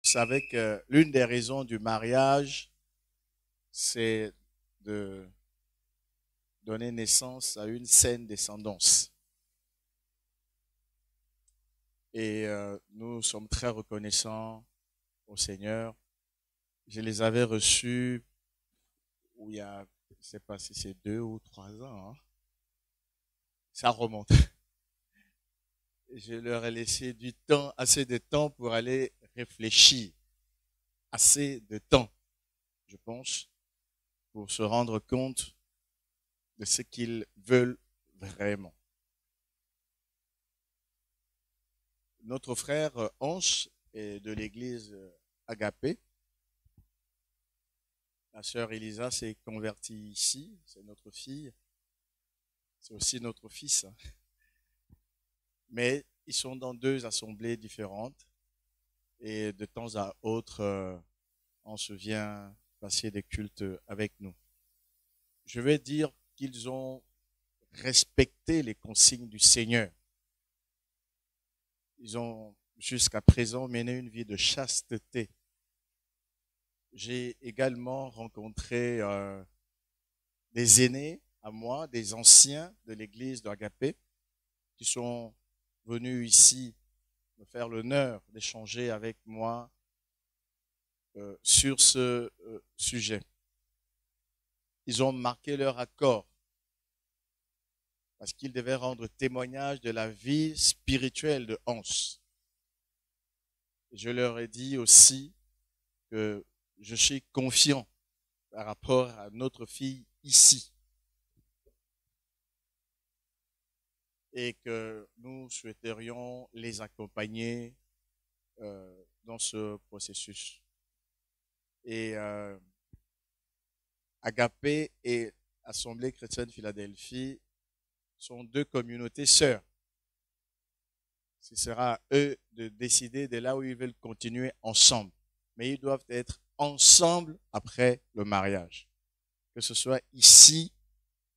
savez que l'une des raisons du mariage, c'est de donner naissance à une saine descendance. Et nous sommes très reconnaissants au Seigneur. Je les avais reçus il y a, je ne sais pas si c'est 2 ou 3 ans, hein. Ça remonte. Je leur ai laissé du temps, assez de temps pour aller réfléchir. Assez de temps, je pense, pour se rendre compte de ce qu'ils veulent vraiment. Notre frère Ange est de l'église Agapé. La sœur Elisa s'est convertie ici, c'est notre fille, c'est aussi notre fils, hein. Mais ils sont dans 2 assemblées différentes et de temps à autre, on se vient passer des cultes avec nous. Je vais dire qu'ils ont respecté les consignes du Seigneur. Ils ont jusqu'à présent mené une vie de chasteté. J'ai également rencontré des aînés à moi, des anciens de l'église d'Agapé, qui sont venus ici me faire l'honneur d'échanger avec moi sur ce sujet. Ils ont marqué leur accord parce qu'ils devaient rendre témoignage de la vie spirituelle de Hans. Je leur ai dit aussi que je suis confiant par rapport à notre fille ici et que nous souhaiterions les accompagner dans ce processus. Et Agapé et Assemblée chrétienne Philadelphie sont 2 communautés sœurs. Ce sera à eux de décider de là où ils veulent continuer ensemble. Mais ils doivent être ensemble après le mariage, que ce soit ici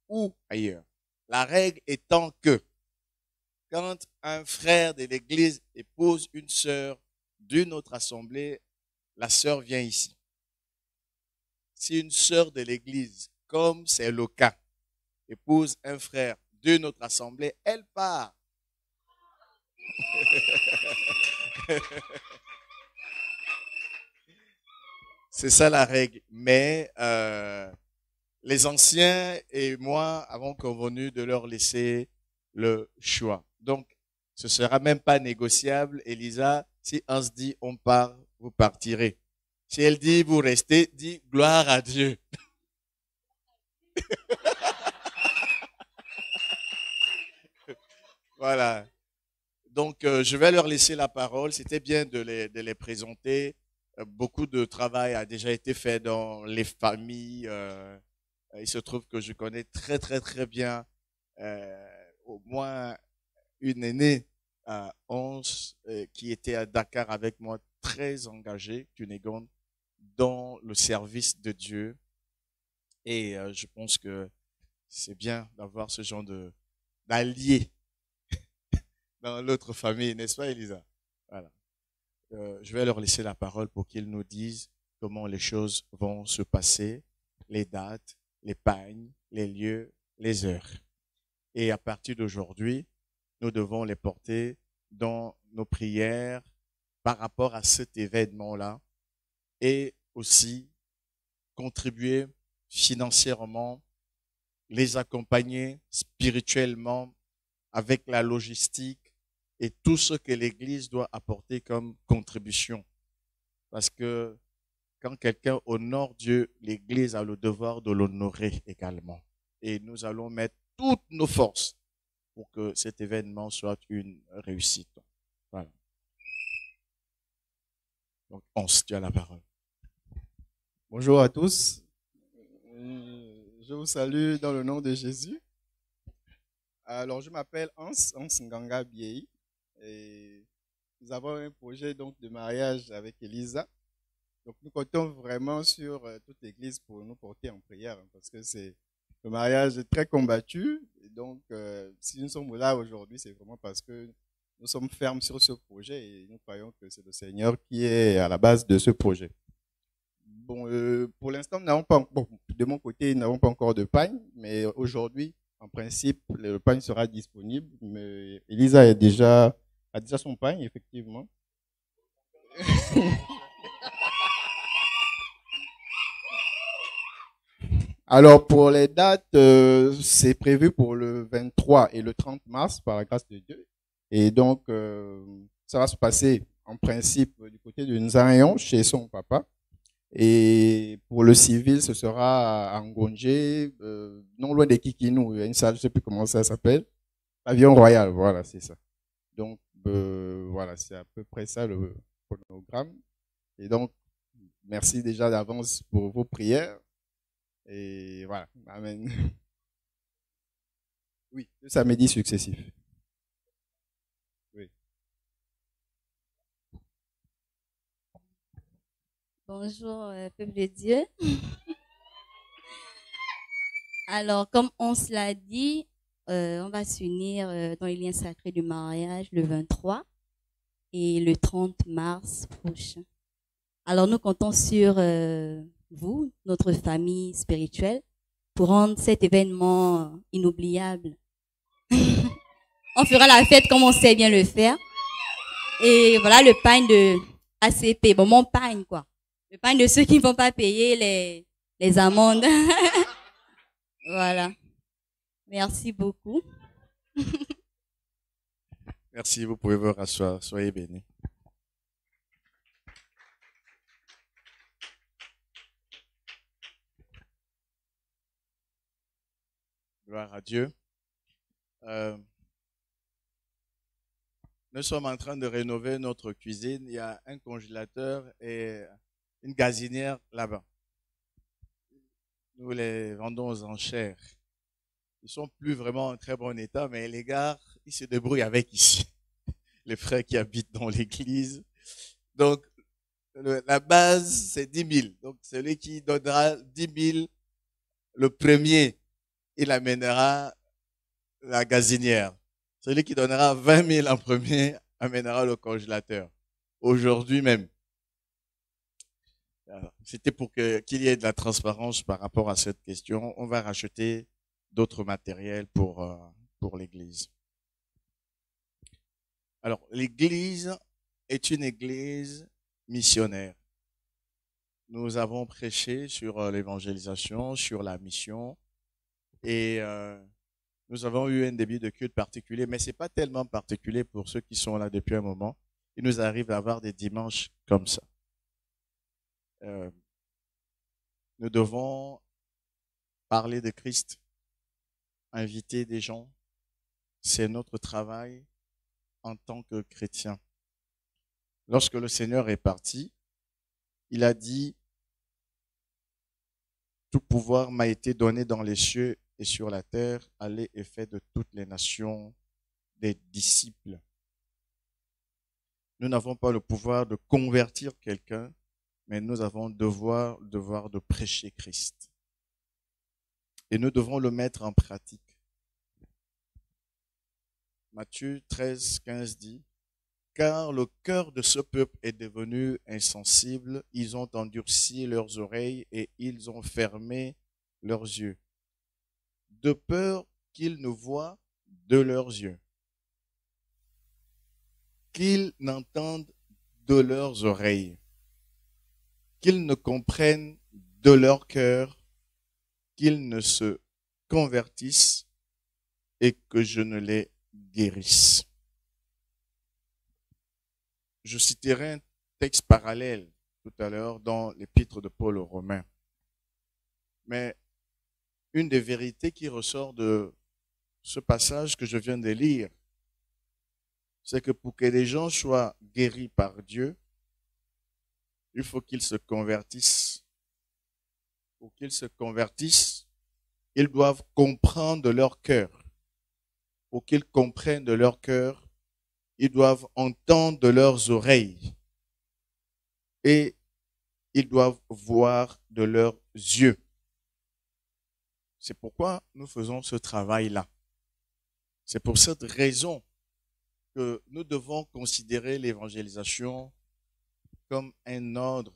ou ailleurs. La règle étant que quand un frère de l'église épouse une sœur d'une autre assemblée, la sœur vient ici. Si une sœur de l'église, comme c'est le cas, épouse un frère d'une autre assemblée, elle part. C'est ça la règle. Mais les anciens et moi avons convenu de leur laisser le choix. Donc, ce sera même pas négociable. Elisa, si on se dit on part, vous partirez. Si elle dit vous restez, dis gloire à Dieu. Voilà. Donc, je vais leur laisser la parole. C'était bien de les présenter. Beaucoup de travail a déjà été fait dans les familles. Il se trouve que je connais très, très, très bien au moins une aînée à 11 qui était à Dakar avec moi, très engagée, Cunégonde, dans le service de Dieu. Et je pense que c'est bien d'avoir ce genre d'alliés dans l'autre famille, n'est-ce pas, Elisa? Voilà. Je vais leur laisser la parole pour qu'ils nous disent comment les choses vont se passer, les dates, les pagnes, les lieux, les heures. Et à partir d'aujourd'hui, nous devons les porter dans nos prières par rapport à cet événement-là et aussi contribuer financièrement, les accompagner spirituellement avec la logistique et tout ce que l'Église doit apporter comme contribution. Parce que quand quelqu'un honore Dieu, l'Église a le devoir de l'honorer également. Et nous allons mettre toutes nos forces pour que cet événement soit une réussite. Voilà. Donc, tu as la parole. Bonjour à tous. Je vous salue dans le nom de Jésus. Alors, je m'appelle Hans Nganga Biei et nous avons un projet donc de mariage avec Elisa. Donc, nous comptons vraiment sur toute l'Église pour nous porter en prière parce que c'est le mariage est très combattu. Et donc, si nous sommes là aujourd'hui, c'est vraiment parce que nous sommes fermes sur ce projet et nous croyons que c'est le Seigneur qui est à la base de ce projet. Bon, pour l'instant, nous n'avons pas, bon, de mon côté, nous n'avons pas encore de pagne, mais aujourd'hui, en principe, le pagne sera disponible. Mais Elisa a déjà son pagne, effectivement. Alors, pour les dates, c'est prévu pour le 23 et le 30 mars, par la grâce de Dieu. Et donc, ça va se passer, en principe, du côté de Nzayon, chez son papa. Et pour le civil, ce sera à Ngongé, non loin de Kikinou. Il y a une salle, je ne sais plus comment ça s'appelle. Avion Royal, voilà, c'est ça. Donc, voilà, c'est à peu près ça le chronogramme. Et donc, merci déjà d'avance pour vos prières. Et voilà, amen. Oui, 2 samedis successifs. Oui. Bonjour, peuple de Dieu. Alors, comme on se l'a dit, on va s'unir dans les liens sacrés du mariage le 23 et le 30 mars prochain. Alors, nous comptons sur vous, notre famille spirituelle, pour rendre cet événement inoubliable. On fera la fête comme on sait bien le faire. Et voilà le pain de ACP. Bon, mon pain, quoi. Le pain de ceux qui ne vont pas payer les amendes. Voilà. Merci beaucoup. Merci, vous pouvez vous rasseoir. Soyez bénis. Gloire à Dieu. Nous sommes en train de rénover notre cuisine. Il y a un congélateur et une gazinière là-bas. Nous les vendons aux enchères. Ils sont plus vraiment en très bon état, mais les gars, ils se débrouillent avec ici. Les frères qui habitent dans l'église. Donc, la base, c'est 10 000. Donc, celui qui donnera 10 000, le premier, il amènera la gazinière. Celui qui donnera 20 000 en premier amènera le congélateur. Aujourd'hui même. C'était pour qu'il y ait de la transparence par rapport à cette question. On va racheter d'autres matériels pour l'église. Alors, l'église est une église missionnaire. Nous avons prêché sur l'évangélisation, sur la mission et nous avons eu un début de culte particulier, mais c'est pas tellement particulier pour ceux qui sont là depuis un moment. Il nous arrive d'avoir des dimanches comme ça. Nous devons parler de Christ, inviter des gens. C'est notre travail en tant que chrétien. Lorsque le Seigneur est parti, il a dit, tout pouvoir m'a été donné dans les cieux et sur la terre, allez et faites de toutes les nations des disciples. Nous n'avons pas le pouvoir de convertir quelqu'un, mais nous avons le devoir de prêcher Christ. Et nous devons le mettre en pratique. Matthieu 13, 15 dit, « Car le cœur de ce peuple est devenu insensible, ils ont endurci leurs oreilles et ils ont fermé leurs yeux, de peur qu'ils ne voient de leurs yeux, qu'ils n'entendent de leurs oreilles, qu'ils ne comprennent de leur cœur, qu'ils ne se convertissent et que je ne les guérisse. » Je citerai un texte parallèle tout à l'heure dans l'épître de Paul aux Romains. Mais une des vérités qui ressort de ce passage que je viens de lire, c'est que pour que les gens soient guéris par Dieu, il faut qu'ils se convertissent. Pour qu'ils se convertissent, ils doivent comprendre de leur cœur. Pour qu'ils comprennent de leur cœur, ils doivent entendre de leurs oreilles et ils doivent voir de leurs yeux. C'est pourquoi nous faisons ce travail-là. C'est pour cette raison que nous devons considérer l'évangélisation comme un ordre,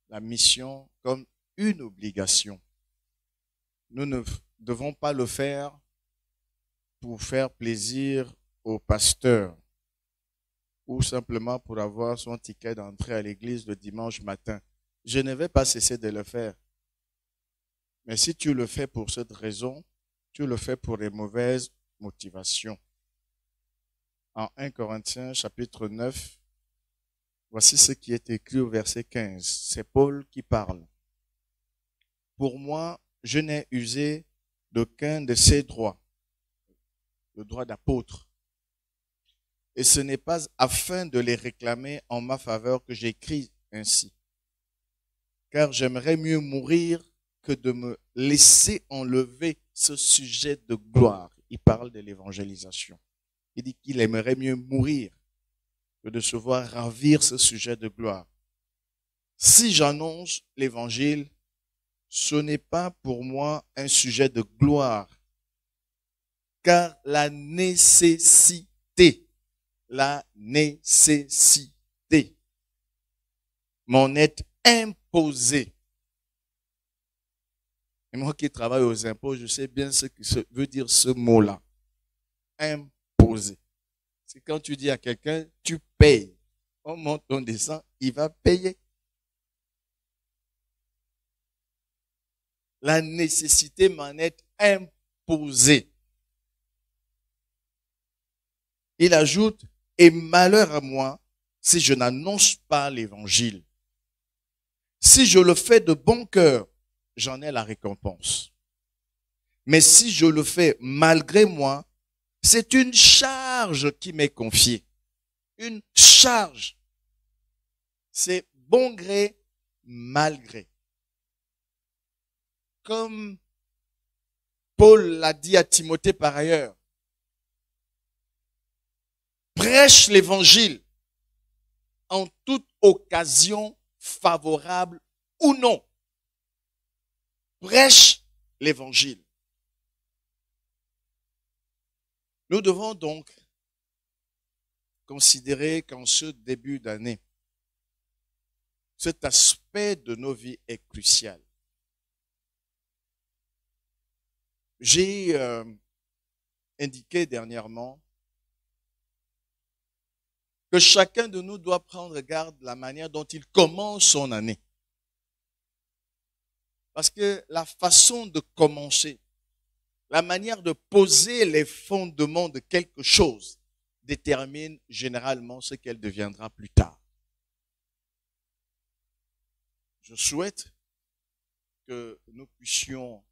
la mission comme une obligation. Nous ne devons pas le faire pour faire plaisir au pasteur ou simplement pour avoir son ticket d'entrée à l'église le dimanche matin. Je ne vais pas cesser de le faire. Mais si tu le fais pour cette raison, tu le fais pour les mauvaises motivations. En 1 Corinthiens chapitre 9, voici ce qui est écrit au verset 15. C'est Paul qui parle. Pour moi, je n'ai usé d'aucun de ces droits, le droit d'apôtre. Et ce n'est pas afin de les réclamer en ma faveur que j'écris ainsi. Car j'aimerais mieux mourir que de me laisser enlever ce sujet de gloire. Il parle de l'évangélisation. Il dit qu'il aimerait mieux mourir que de se voir ravir ce sujet de gloire. Si j'annonce l'évangile, ce n'est pas pour moi un sujet de gloire, car la nécessité m'en est imposée. Et moi qui travaille aux impôts, je sais bien ce que veut dire ce mot-là. Imposé. C'est quand tu dis à quelqu'un, tu payes. On monte, on descend, il va payer. La nécessité m'en est imposée. Il ajoute, et malheur à moi si je n'annonce pas l'évangile. Si je le fais de bon cœur, j'en ai la récompense. Mais si je le fais malgré moi, c'est une charge qui m'est confiée. Une charge. C'est bon gré, mal gré. Comme Paul l'a dit à Timothée par ailleurs. Prêche l'évangile en toute occasion favorable ou non. Prêche l'évangile. Nous devons donc considérer qu'en ce début d'année, cet aspect de nos vies est crucial. J'ai indiqué dernièrement que chacun de nous doit prendre garde de la manière dont il commence son année. Parce que la façon de commencer, la manière de poser les fondements de quelque chose détermine généralement ce qu'elle deviendra plus tard. Je souhaite que nous puissions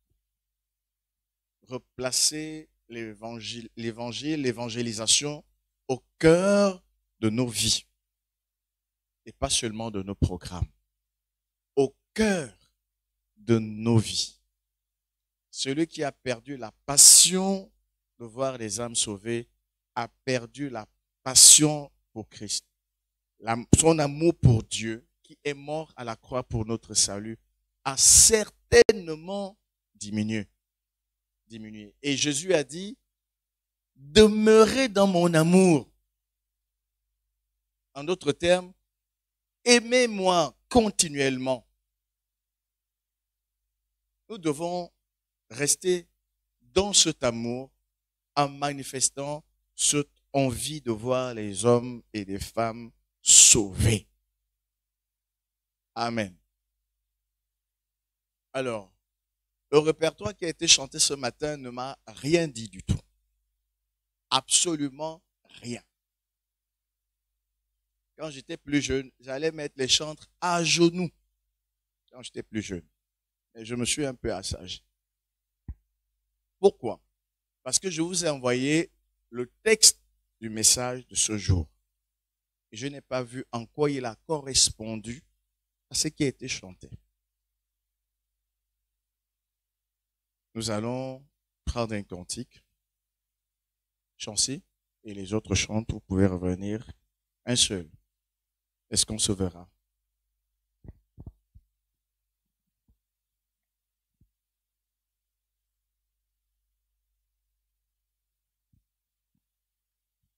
replacer l'évangélisation au cœur de nos vies et pas seulement de nos programmes. Au cœur de nos vies. Celui qui a perdu la passion de voir les âmes sauvées a perdu la passion pour Christ. Son amour pour Dieu, qui est mort à la croix pour notre salut, a certainement diminué. Et Jésus a dit, demeurez dans mon amour. En d'autres termes, aimez-moi continuellement. Nous devons rester dans cet amour en manifestant cette envie de voir les hommes et les femmes sauvés. Amen. Alors, le répertoire qui a été chanté ce matin ne m'a rien dit du tout. Absolument rien. Quand j'étais plus jeune, j'allais mettre les chantres à genoux. Quand j'étais plus jeune. Et je me suis un peu assagi. Pourquoi? Parce que je vous ai envoyé le texte du message de ce jour. Et je n'ai pas vu en quoi il a correspondu à ce qui a été chanté. Nous allons prendre un cantique, chanter, et les autres chantent, vous pouvez revenir un seul. Est-ce qu'on se verra?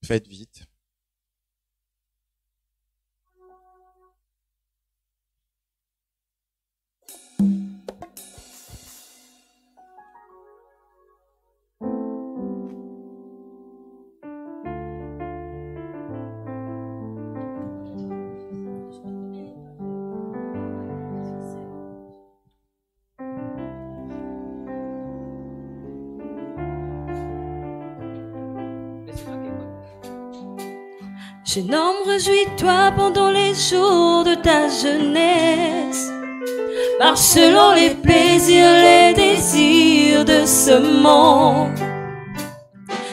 Faites vite. Jeune homme, réjouis-toi pendant les jours de ta jeunesse. Marche selon les plaisirs, les désirs de ce monde.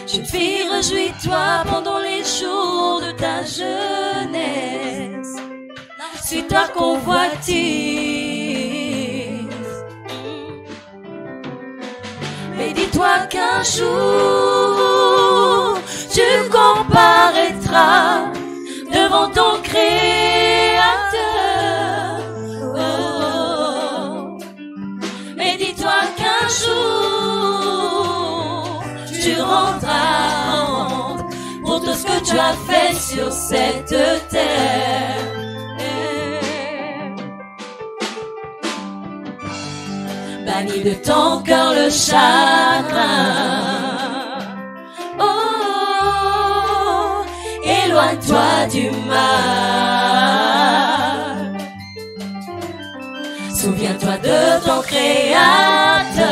Jeune fille, réjouis-toi pendant les jours de ta jeunesse. Suis ta convoitise. Mais dis-toi qu'un jour tu comparaîtras devant ton Créateur. Oh. Mais dis-toi qu'un jour tu rendras pour tout ce que tu as fait sur cette terre. Bannis de ton cœur le chagrin. Éloigne-toi du mal. Souviens-toi de ton Créateur.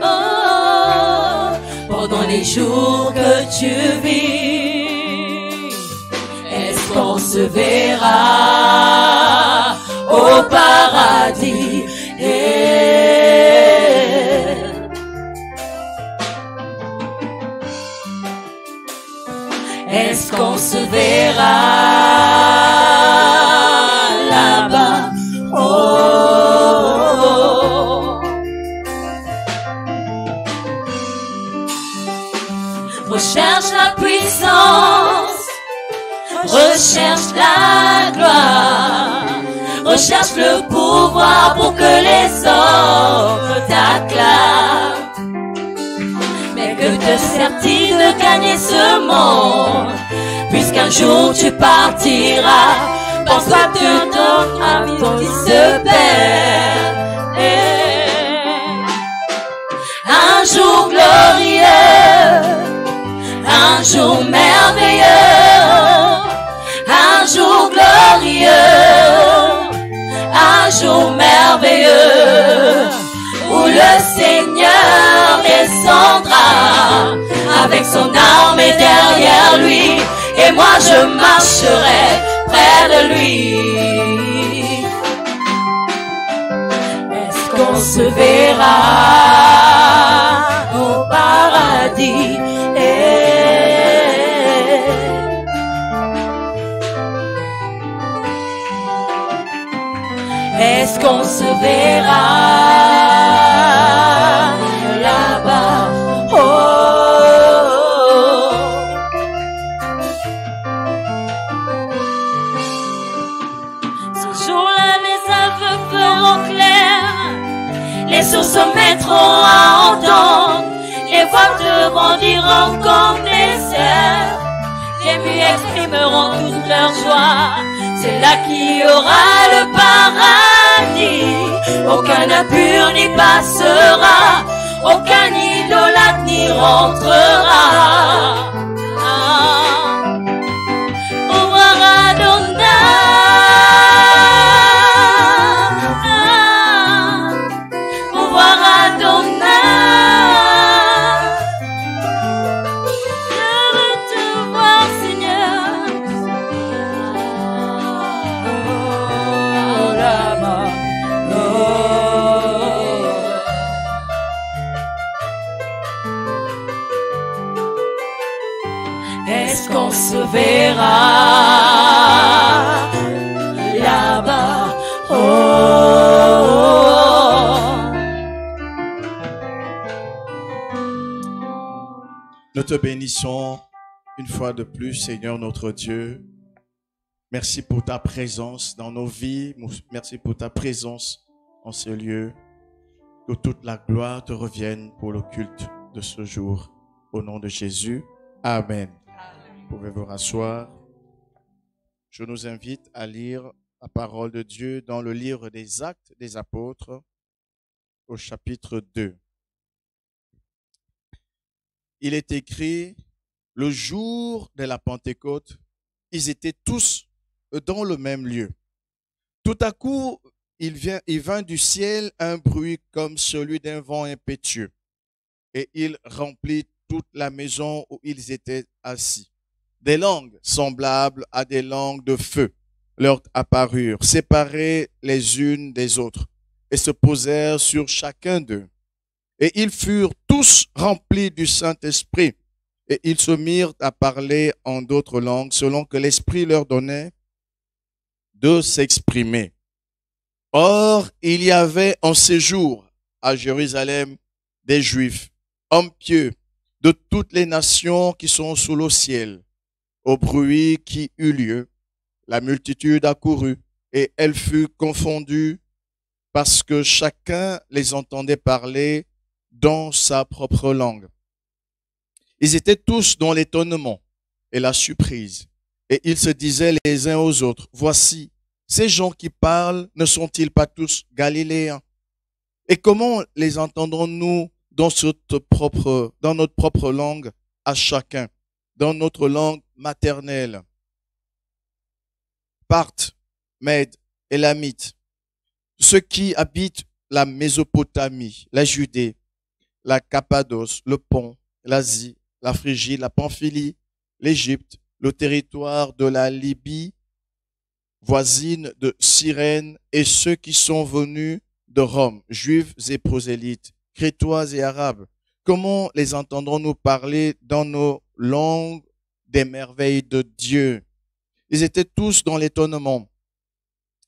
Oh, pendant les jours que tu vis, est-ce qu'on se verra au paradis? Est-ce qu'on se verra là-bas? Oh. Recherche la puissance, recherche la gloire, recherche le pouvoir pour que les hommes t'acclament. Mais que te sert-il de gagner ce monde, puisqu'un jour tu partiras? Pense-toi que ton ami qui se perd. Un jour glorieux, un jour merveilleux, un jour glorieux, un jour merveilleux, où le Seigneur descendra avec son armée derrière lui, et moi je marcherai près de lui. Est-ce qu'on se verra au paradis? Est-ce qu'on se verra là-bas? Oh, ce jour-là, les aveugles feront clair, les sourds se mettront à entendre, les voix devront dire comme des cerfs, les muets exprimeront toute leur joie. C'est là qu'il y aura le paradis. Aucun impur n'y passera, aucun idolâtre n'y rentrera. Pouvoir Adonai, pouvoir Adonai. Je veux te voir, Seigneur. Est-ce qu'on se verra là-bas? Oh. Nous te bénissons une fois de plus, Seigneur notre Dieu. Merci pour ta présence dans nos vies. Merci pour ta présence en ce lieu. Que toute la gloire te revienne pour le culte de ce jour. Au nom de Jésus. Amen. Vous pouvez vous rasseoir. Je nous invite à lire la parole de Dieu dans le livre des Actes des Apôtres au chapitre 2. Il est écrit, le jour de la Pentecôte, ils étaient tous dans le même lieu. Tout à coup, il vint du ciel un bruit comme celui d'un vent impétueux, et il remplit toute la maison où ils étaient assis. Des langues semblables à des langues de feu leur apparurent, séparées les unes des autres, et se posèrent sur chacun d'eux. Et ils furent tous remplis du Saint-Esprit, et ils se mirent à parler en d'autres langues, selon que l'Esprit leur donnait de s'exprimer. Or, il y avait en séjour à Jérusalem des Juifs, hommes pieux, de toutes les nations qui sont sous le ciel. Au bruit qui eut lieu, la multitude accourut, et elle fut confondue, parce que chacun les entendait parler dans sa propre langue. Ils étaient tous dans l'étonnement et la surprise, et ils se disaient les uns aux autres, voici, ces gens qui parlent ne sont-ils pas tous galiléens? Et comment les entendons-nous dans notre propre langue à chacun, dans notre langue maternelle? Parthes, Mèdes, Élamites, ceux qui habitent la Mésopotamie, la Judée, la Cappadoce, le Pont, l'Asie, la Phrygie, la Pamphylie, l'Égypte, le territoire de la Libye, voisine de Cyrène, et ceux qui sont venus de Rome, juifs et prosélytes, crétois et arabes. Comment les entendrons-nous parler dans nos langues des merveilles de Dieu? Ils étaient tous dans l'étonnement,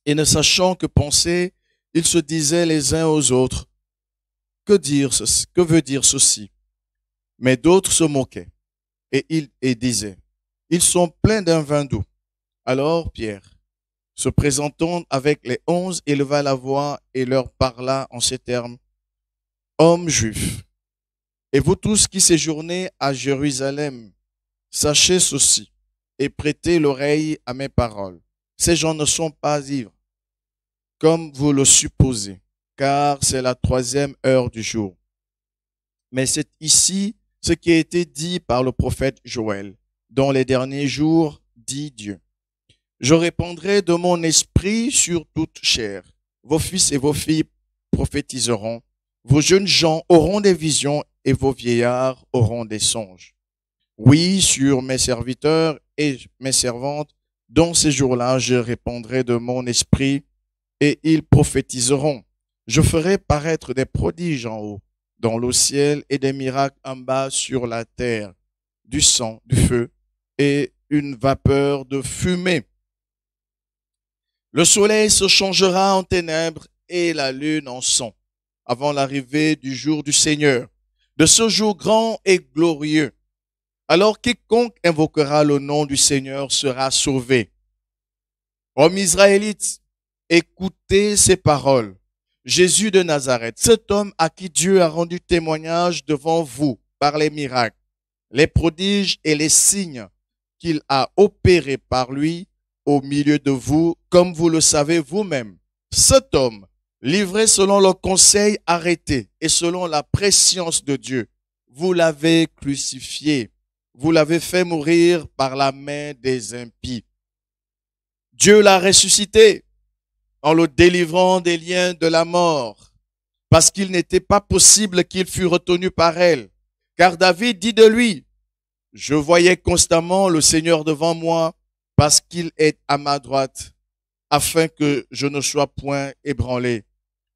et ne sachant que penser, ils se disaient les uns aux autres, que veut dire ceci? Mais d'autres se moquaient, et disaient, ils sont pleins d'un vin doux. Alors Pierre, se présentant avec les 11, éleva la voix et leur parla en ces termes, hommes juifs, et vous tous qui séjournez à Jérusalem, sachez ceci, et prêtez l'oreille à mes paroles. Ces gens ne sont pas ivres, comme vous le supposez, car c'est la 3e heure du jour. Mais c'est ici ce qui a été dit par le prophète Joël. Dans les derniers jours, dit Dieu, je répandrai de mon esprit sur toute chair. Vos fils et vos filles prophétiseront. Vos jeunes gens auront des visions et vos vieillards auront des songes. Oui, sur mes serviteurs et mes servantes, dans ces jours-là, je répandrai de mon esprit et ils prophétiseront. Je ferai paraître des prodiges en haut, dans le ciel, et des miracles en bas sur la terre, du sang, du feu et une vapeur de fumée. Le soleil se changera en ténèbres et la lune en sang, avant l'arrivée du jour du Seigneur, de ce jour grand et glorieux. Alors quiconque invoquera le nom du Seigneur sera sauvé. Hommes israélites, écoutez ces paroles. Jésus de Nazareth, cet homme à qui Dieu a rendu témoignage devant vous par les miracles, les prodiges et les signes qu'il a opérés par lui au milieu de vous, comme vous le savez vous-même. Cet homme, livré selon le conseil arrêté et selon la prescience de Dieu, vous l'avez crucifié. Vous l'avez fait mourir par la main des impies. Dieu l'a ressuscité en le délivrant des liens de la mort, parce qu'il n'était pas possible qu'il fût retenu par elle. Car David dit de lui, « Je voyais constamment le Seigneur devant moi, parce qu'il est à ma droite, afin que je ne sois point ébranlé.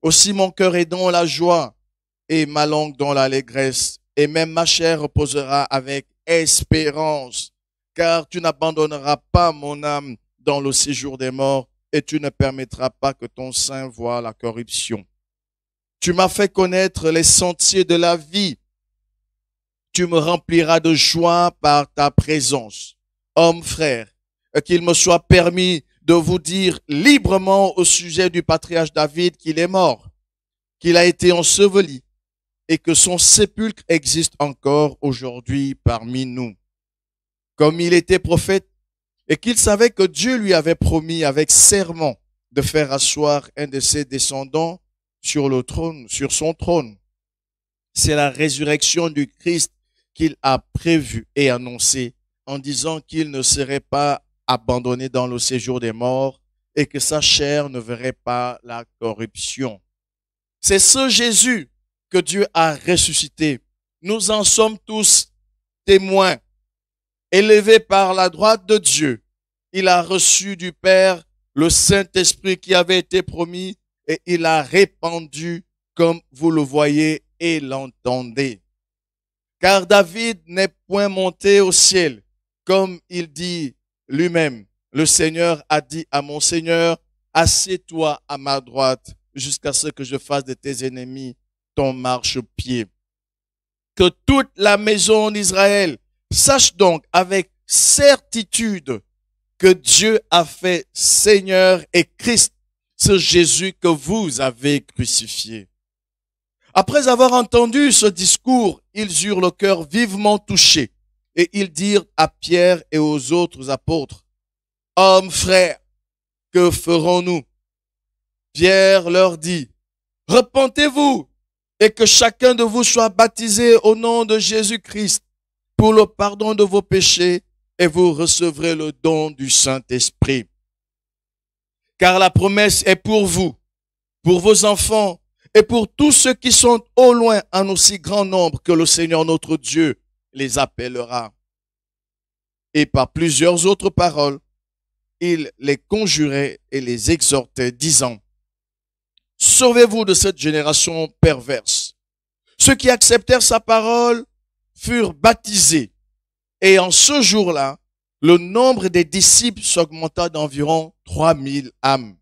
Aussi mon cœur est dans la joie, et ma langue dans l'allégresse, et même ma chair reposera avec espérance, car tu n'abandonneras pas mon âme dans le séjour des morts, et tu ne permettras pas que ton sein voie la corruption. Tu m'as fait connaître les sentiers de la vie. Tu me rempliras de joie par ta présence. Hommes, frères, qu'il me soit permis de vous dire librement au sujet du patriarche David qu'il est mort, qu'il a été enseveli et que son sépulcre existe encore aujourd'hui parmi nous. comme il était prophète, et qu'il savait que Dieu lui avait promis avec serment de faire asseoir un de ses descendants sur le trône, sur son trône. C'est la résurrection du Christ qu'il a prévue et annoncée en disant qu'il ne serait pas abandonné dans le séjour des morts et que sa chair ne verrait pas la corruption. C'est ce Jésus que Dieu a ressuscité. Nous en sommes tous témoins. Élevé par la droite de Dieu, il a reçu du Père le Saint-Esprit qui avait été promis et il a répandu comme vous le voyez et l'entendez. Car David n'est point monté au ciel, comme il dit lui-même. Le Seigneur a dit à mon Seigneur, assieds-toi à ma droite jusqu'à ce que je fasse de tes ennemis ton marchepied. Que toute la maison d'Israël sache donc avec certitude que Dieu a fait Seigneur et Christ, ce Jésus que vous avez crucifié. Après avoir entendu ce discours, ils eurent le cœur vivement touché et ils dirent à Pierre et aux autres apôtres, « Hommes, frères, que ferons-nous » Pierre leur dit, « Repentez-vous et que chacun de vous soit baptisé au nom de Jésus-Christ pour le pardon de vos péchés et vous recevrez le don du Saint-Esprit. Car la promesse est pour vous, pour vos enfants et pour tous ceux qui sont au loin en aussi grand nombre que le Seigneur notre Dieu les appellera. » Et par plusieurs autres paroles, il les conjurait et les exhortait, disant, « Sauvez-vous de cette génération perverse. » Ceux qui acceptèrent sa parole furent baptisés. Et en ce jour-là, le nombre des disciples s'augmenta d'environ 3000 âmes.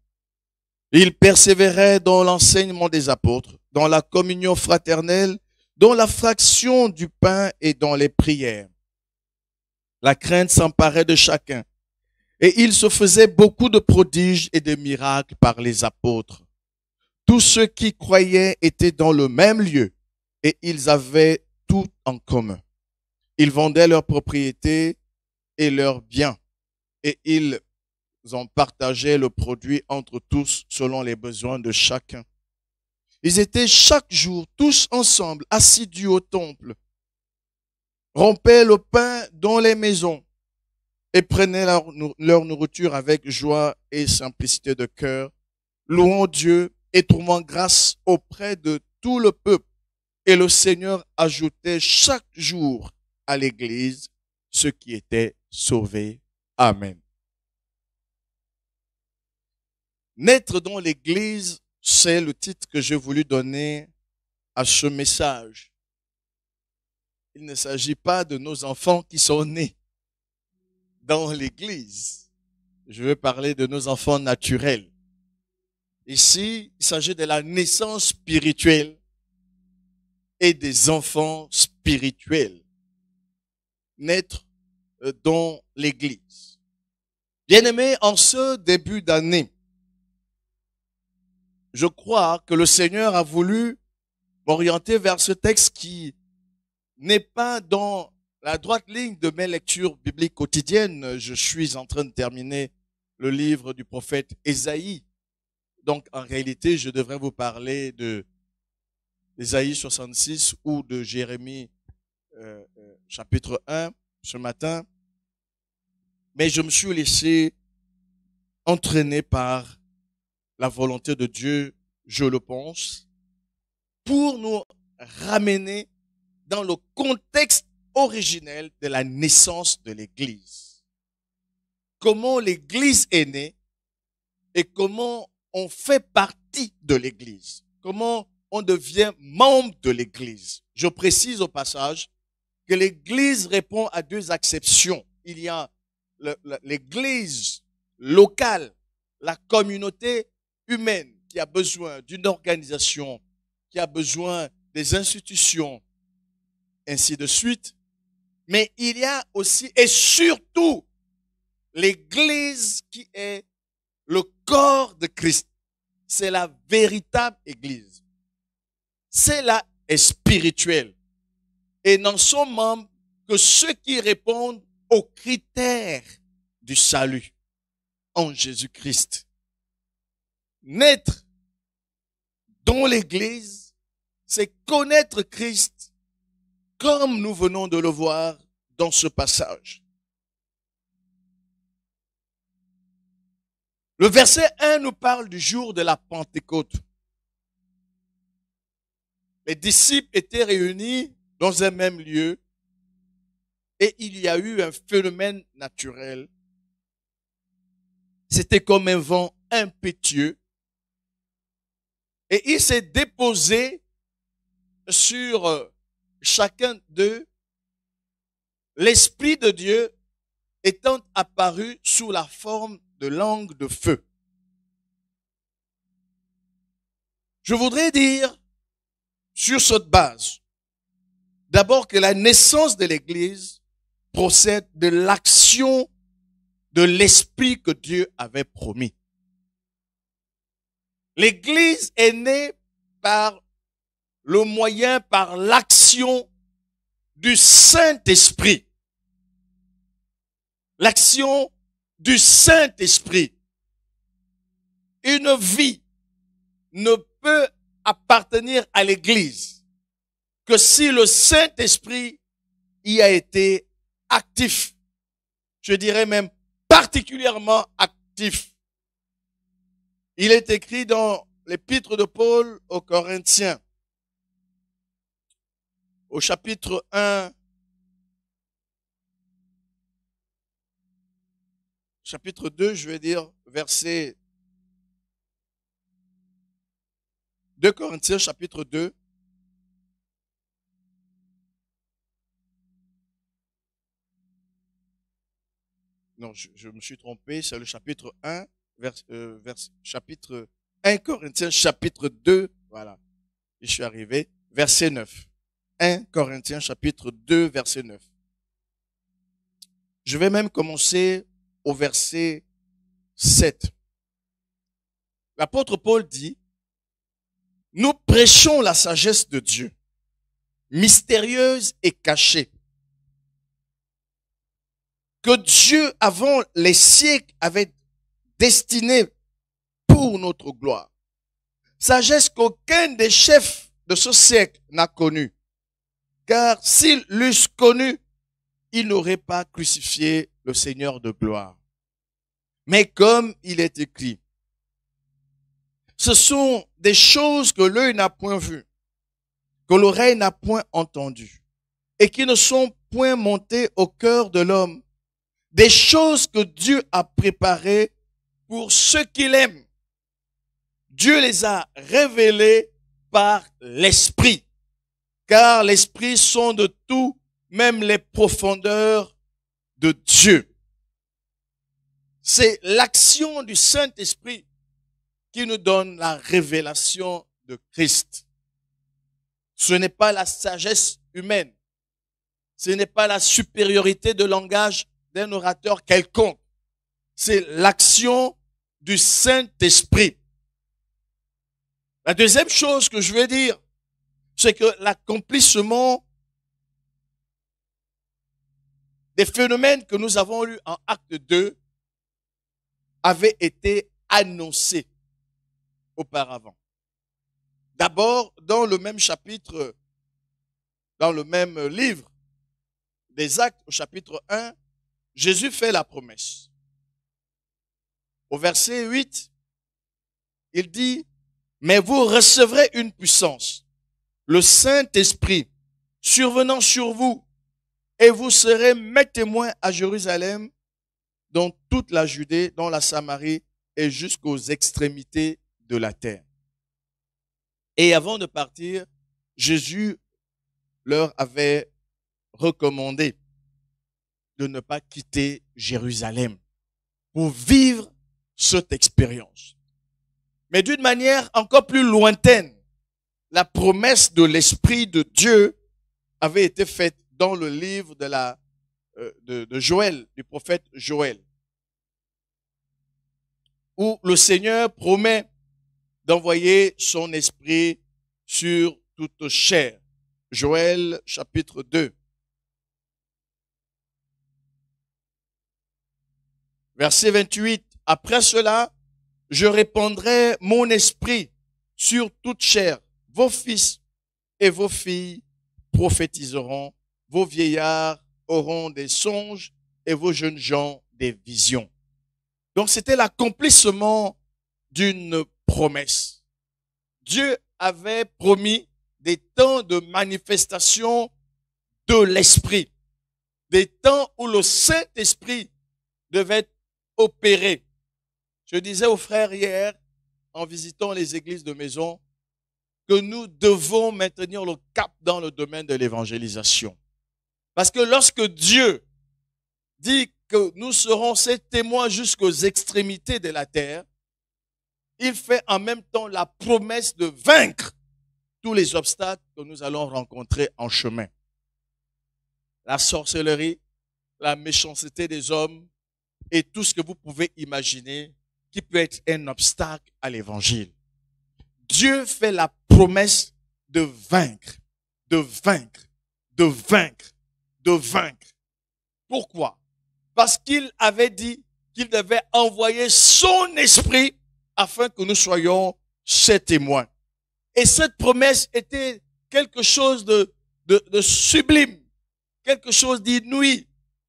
Ils persévéraient dans l'enseignement des apôtres, dans la communion fraternelle, dans la fraction du pain et dans les prières. La crainte s'emparait de chacun. Et il se faisait beaucoup de prodiges et de miracles par les apôtres. Tous ceux qui croyaient étaient dans le même lieu et ils avaient tout en commun. Ils vendaient leurs propriétés et leurs biens et ils en partageaient le produit entre tous selon les besoins de chacun. Ils étaient chaque jour tous ensemble assidus au temple, rompaient le pain dans les maisons et prenaient leur nourriture avec joie et simplicité de cœur, louant Dieu et trouvant grâce auprès de tout le peuple. Et le Seigneur ajoutait chaque jour à l'Église ceux qui étaient sauvés. Amen. Naître dans l'Église, c'est le titre que j'ai voulu donner à ce message. Il ne s'agit pas de nos enfants qui sont nés dans l'Église. Je veux parler de nos enfants naturels. Ici, il s'agit de la naissance spirituelle et des enfants spirituels. Naître dans l'Église. Bien-aimés, en ce début d'année, je crois que le Seigneur a voulu m'orienter vers ce texte qui n'est pas dans la droite ligne de mes lectures bibliques quotidiennes. Je suis en train de terminer le livre du prophète Ésaïe. Donc, en réalité, je devrais vous parler de Ésaïe 66 ou de Jérémie chapitre 1 ce matin. Mais je me suis laissé entraîner par la volonté de Dieu, je le pense, pour nous ramener dans le contexte originel de la naissance de l'Église. Comment l'Église est née et comment on fait partie de l'Église. Comment on devient membre de l'Église. Je précise au passage que l'Église répond à deux acceptions. Il y a l'Église locale, la communauté humaine qui a besoin d'une organisation, qui a besoin des institutions, ainsi de suite. Mais il y a aussi et surtout l'Église qui est le corps de Christ. C'est la véritable Église. Celle-là est spirituelle. Et n'en sont membres que ceux qui répondent aux critères du salut en Jésus-Christ. Naître dans l'Église, c'est connaître Christ comme nous venons de le voir dans ce passage. Le verset 1 nous parle du jour de la Pentecôte. Les disciples étaient réunis dans un même lieu et il y a eu un phénomène naturel. C'était comme un vent impétueux et il s'est déposé sur chacun d'eux, l'Esprit de Dieu étant apparu sous la forme de langue de feu. Je voudrais dire sur cette base, d'abord que la naissance de l'Église procède de l'action de l'Esprit que Dieu avait promis. L'Église est née par le moyen, par l'action du Saint-Esprit. L'action du Saint-Esprit. Une vie ne peut appartenir à l'Église que si le Saint-Esprit y a été actif. Je dirais même particulièrement actif. Il est écrit dans l'épître de Paul aux Corinthiens, au chapitre 1, chapitre 2, je vais dire, verset 2 Corinthiens, chapitre 2. Non, je me suis trompé, c'est le chapitre 1, chapitre 1 Corinthiens, chapitre 2, voilà, je suis arrivé, verset 9. 1 Corinthiens, chapitre 2, verset 9. Je vais même commencer au verset 7. L'apôtre Paul dit, « Nous prêchons la sagesse de Dieu, mystérieuse et cachée, que Dieu, avant les siècles, avait destinée pour notre gloire. Sagesse qu'aucun des chefs de ce siècle n'a connue, car s'ils l'eussent connue, ils n'auraient pas crucifié le Seigneur de gloire. Mais comme il est écrit, ce sont des choses que l'œil n'a point vues, que l'oreille n'a point entendues, et qui ne sont point montées au cœur de l'homme, des choses que Dieu a préparées pour ceux qu'il aime. Dieu les a révélées par l'Esprit, car l'Esprit sonde tout, même les profondeurs de Dieu. C'est l'action du Saint-Esprit qui nous donne la révélation de Christ. Ce n'est pas la sagesse humaine. Ce n'est pas la supériorité de langage d'un orateur quelconque. C'est l'action du Saint-Esprit. La deuxième chose que je veux dire, c'est que l'accomplissement des phénomènes que nous avons lus en Acte 2 avait été annoncé auparavant. D'abord, dans le même chapitre, dans le même livre des Actes, au chapitre 1, Jésus fait la promesse. Au verset 8, il dit, « Mais vous recevrez une puissance, le Saint-Esprit, survenant sur vous, et vous serez mes témoins à Jérusalem, dans toute la Judée, dans la Samarie et jusqu'aux extrémités de la terre. » Et avant de partir, Jésus leur avait recommandé de ne pas quitter Jérusalem pour vivre cette expérience. Mais d'une manière encore plus lointaine, la promesse de l'Esprit de Dieu avait été faite dans le livre de Joël, du prophète Joël, où le Seigneur promet d'envoyer son esprit sur toute chair. Joël chapitre 2. Verset 28. Après cela, je répandrai mon esprit sur toute chair. Vos fils et vos filles prophétiseront. Vos vieillards auront des songes et vos jeunes gens des visions. Donc c'était l'accomplissement d'une promesse. Dieu avait promis des temps de manifestation de l'Esprit, des temps où le Saint-Esprit devait opérer. Je disais aux frères hier, en visitant les églises de maison, que nous devons maintenir le cap dans le domaine de l'évangélisation. Parce que lorsque Dieu dit que nous serons ses témoins jusqu'aux extrémités de la terre, il fait en même temps la promesse de vaincre tous les obstacles que nous allons rencontrer en chemin. La sorcellerie, la méchanceté des hommes et tout ce que vous pouvez imaginer qui peut être un obstacle à l'évangile. Dieu fait la promesse de vaincre, de vaincre, de vaincre, de vaincre. Pourquoi? Parce qu'il avait dit qu'il devait envoyer son esprit afin que nous soyons ses témoins. Et cette promesse était quelque chose de sublime, quelque chose d'inouï.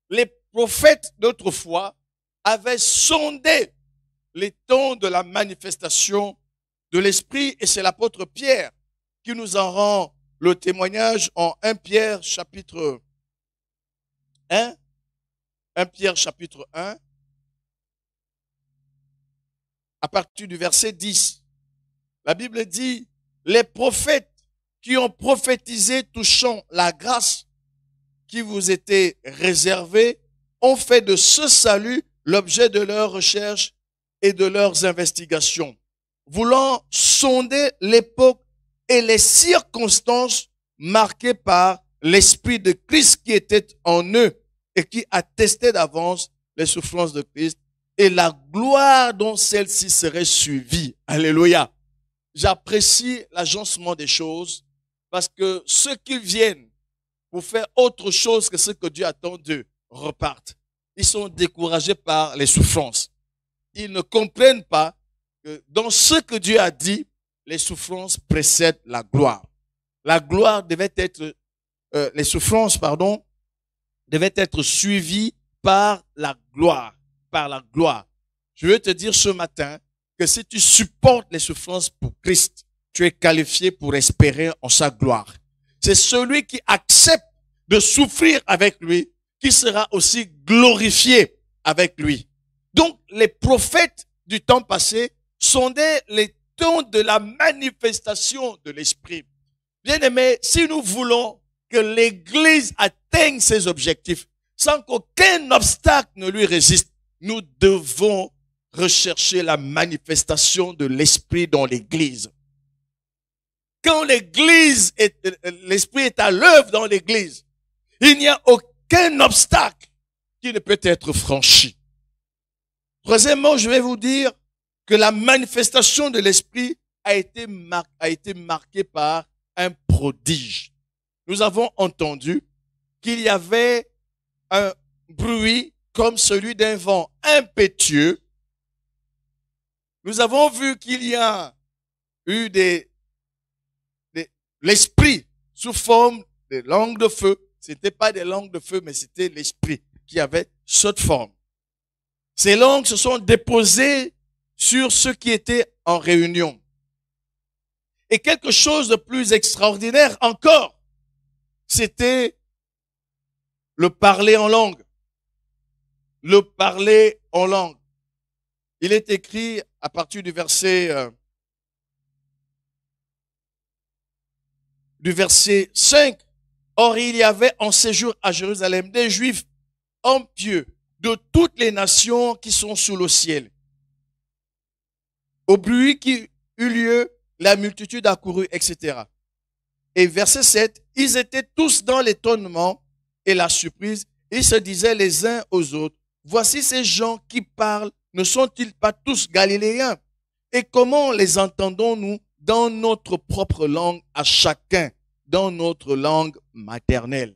Les prophètes d'autrefois avaient sondé les temps de la manifestation de l'Esprit, et c'est l'apôtre Pierre qui nous en rend le témoignage en 1 Pierre chapitre 1, 1 Pierre chapitre 1, à partir du verset 10. La Bible dit, les prophètes qui ont prophétisé touchant la grâce qui vous était réservée ont fait de ce salut l'objet de leurs recherches et de leurs investigations, voulant sonder l'époque et les circonstances marquées par l'Esprit de Christ qui était en eux et qui attestait d'avance les souffrances de Christ et la gloire dont celle-ci serait suivie. Alléluia. J'apprécie l'agencement des choses parce que ceux qui viennent pour faire autre chose que ce que Dieu attend d'eux repartent. Ils sont découragés par les souffrances. Ils ne comprennent pas que dans ce que Dieu a dit, les souffrances précèdent la gloire. La gloire devait être, les souffrances, pardon, devaient être suivies par la gloire, par la gloire. Je veux te dire ce matin que si tu supportes les souffrances pour Christ, tu es qualifié pour espérer en sa gloire. C'est celui qui accepte de souffrir avec lui qui sera aussi glorifié avec lui. Donc, les prophètes du temps passé sondaient les temps de la manifestation de l'Esprit. Bien-aimés, si nous voulons que l'Église atteigne ses objectifs sans qu'aucun obstacle ne lui résiste, nous devons rechercher la manifestation de l'Esprit dans l'Église. Quand l'Esprit est à l'œuvre dans l'Église, il n'y a aucun obstacle qui ne peut être franchi. Troisièmement, je vais vous dire que la manifestation de l'Esprit a été marquée par un prodige. Nous avons entendu qu'il y avait un bruit comme celui d'un vent impétueux. Nous avons vu qu'il y a eu l'Esprit sous forme de langues de feu. C'était pas des langues de feu, mais c'était l'Esprit qui avait cette forme. Ces langues se sont déposées sur ceux qui étaient en réunion. Et quelque chose de plus extraordinaire encore, c'était le parler en langue. Le parler en langue. Il est écrit à partir du verset 5. Or, il y avait en séjour à Jérusalem des Juifs, hommes pieux, de toutes les nations qui sont sous le ciel. Au bruit qui eut lieu, la multitude accourut, etc. Et verset 7, ils étaient tous dans l'étonnement et la surprise. Ils se disaient les uns aux autres, voici ces gens qui parlent, ne sont-ils pas tous galiléens? Et comment les entendons-nous dans notre propre langue à chacun, dans notre langue maternelle?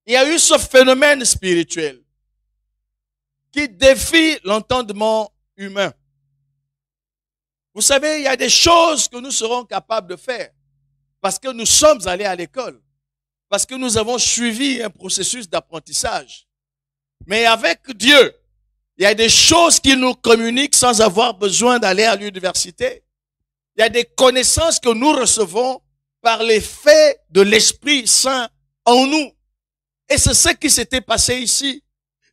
Il y a eu ce phénomène spirituel. qui défient l'entendement humain. Vous savez, il y a des choses que nous serons capables de faire parce que nous sommes allés à l'école, parce que nous avons suivi un processus d'apprentissage. Mais avec Dieu, il y a des choses qui nous communiquent sans avoir besoin d'aller à l'université. Il y a des connaissances que nous recevons par l'effet de l'Esprit Saint en nous. Et c'est ce qui s'était passé ici.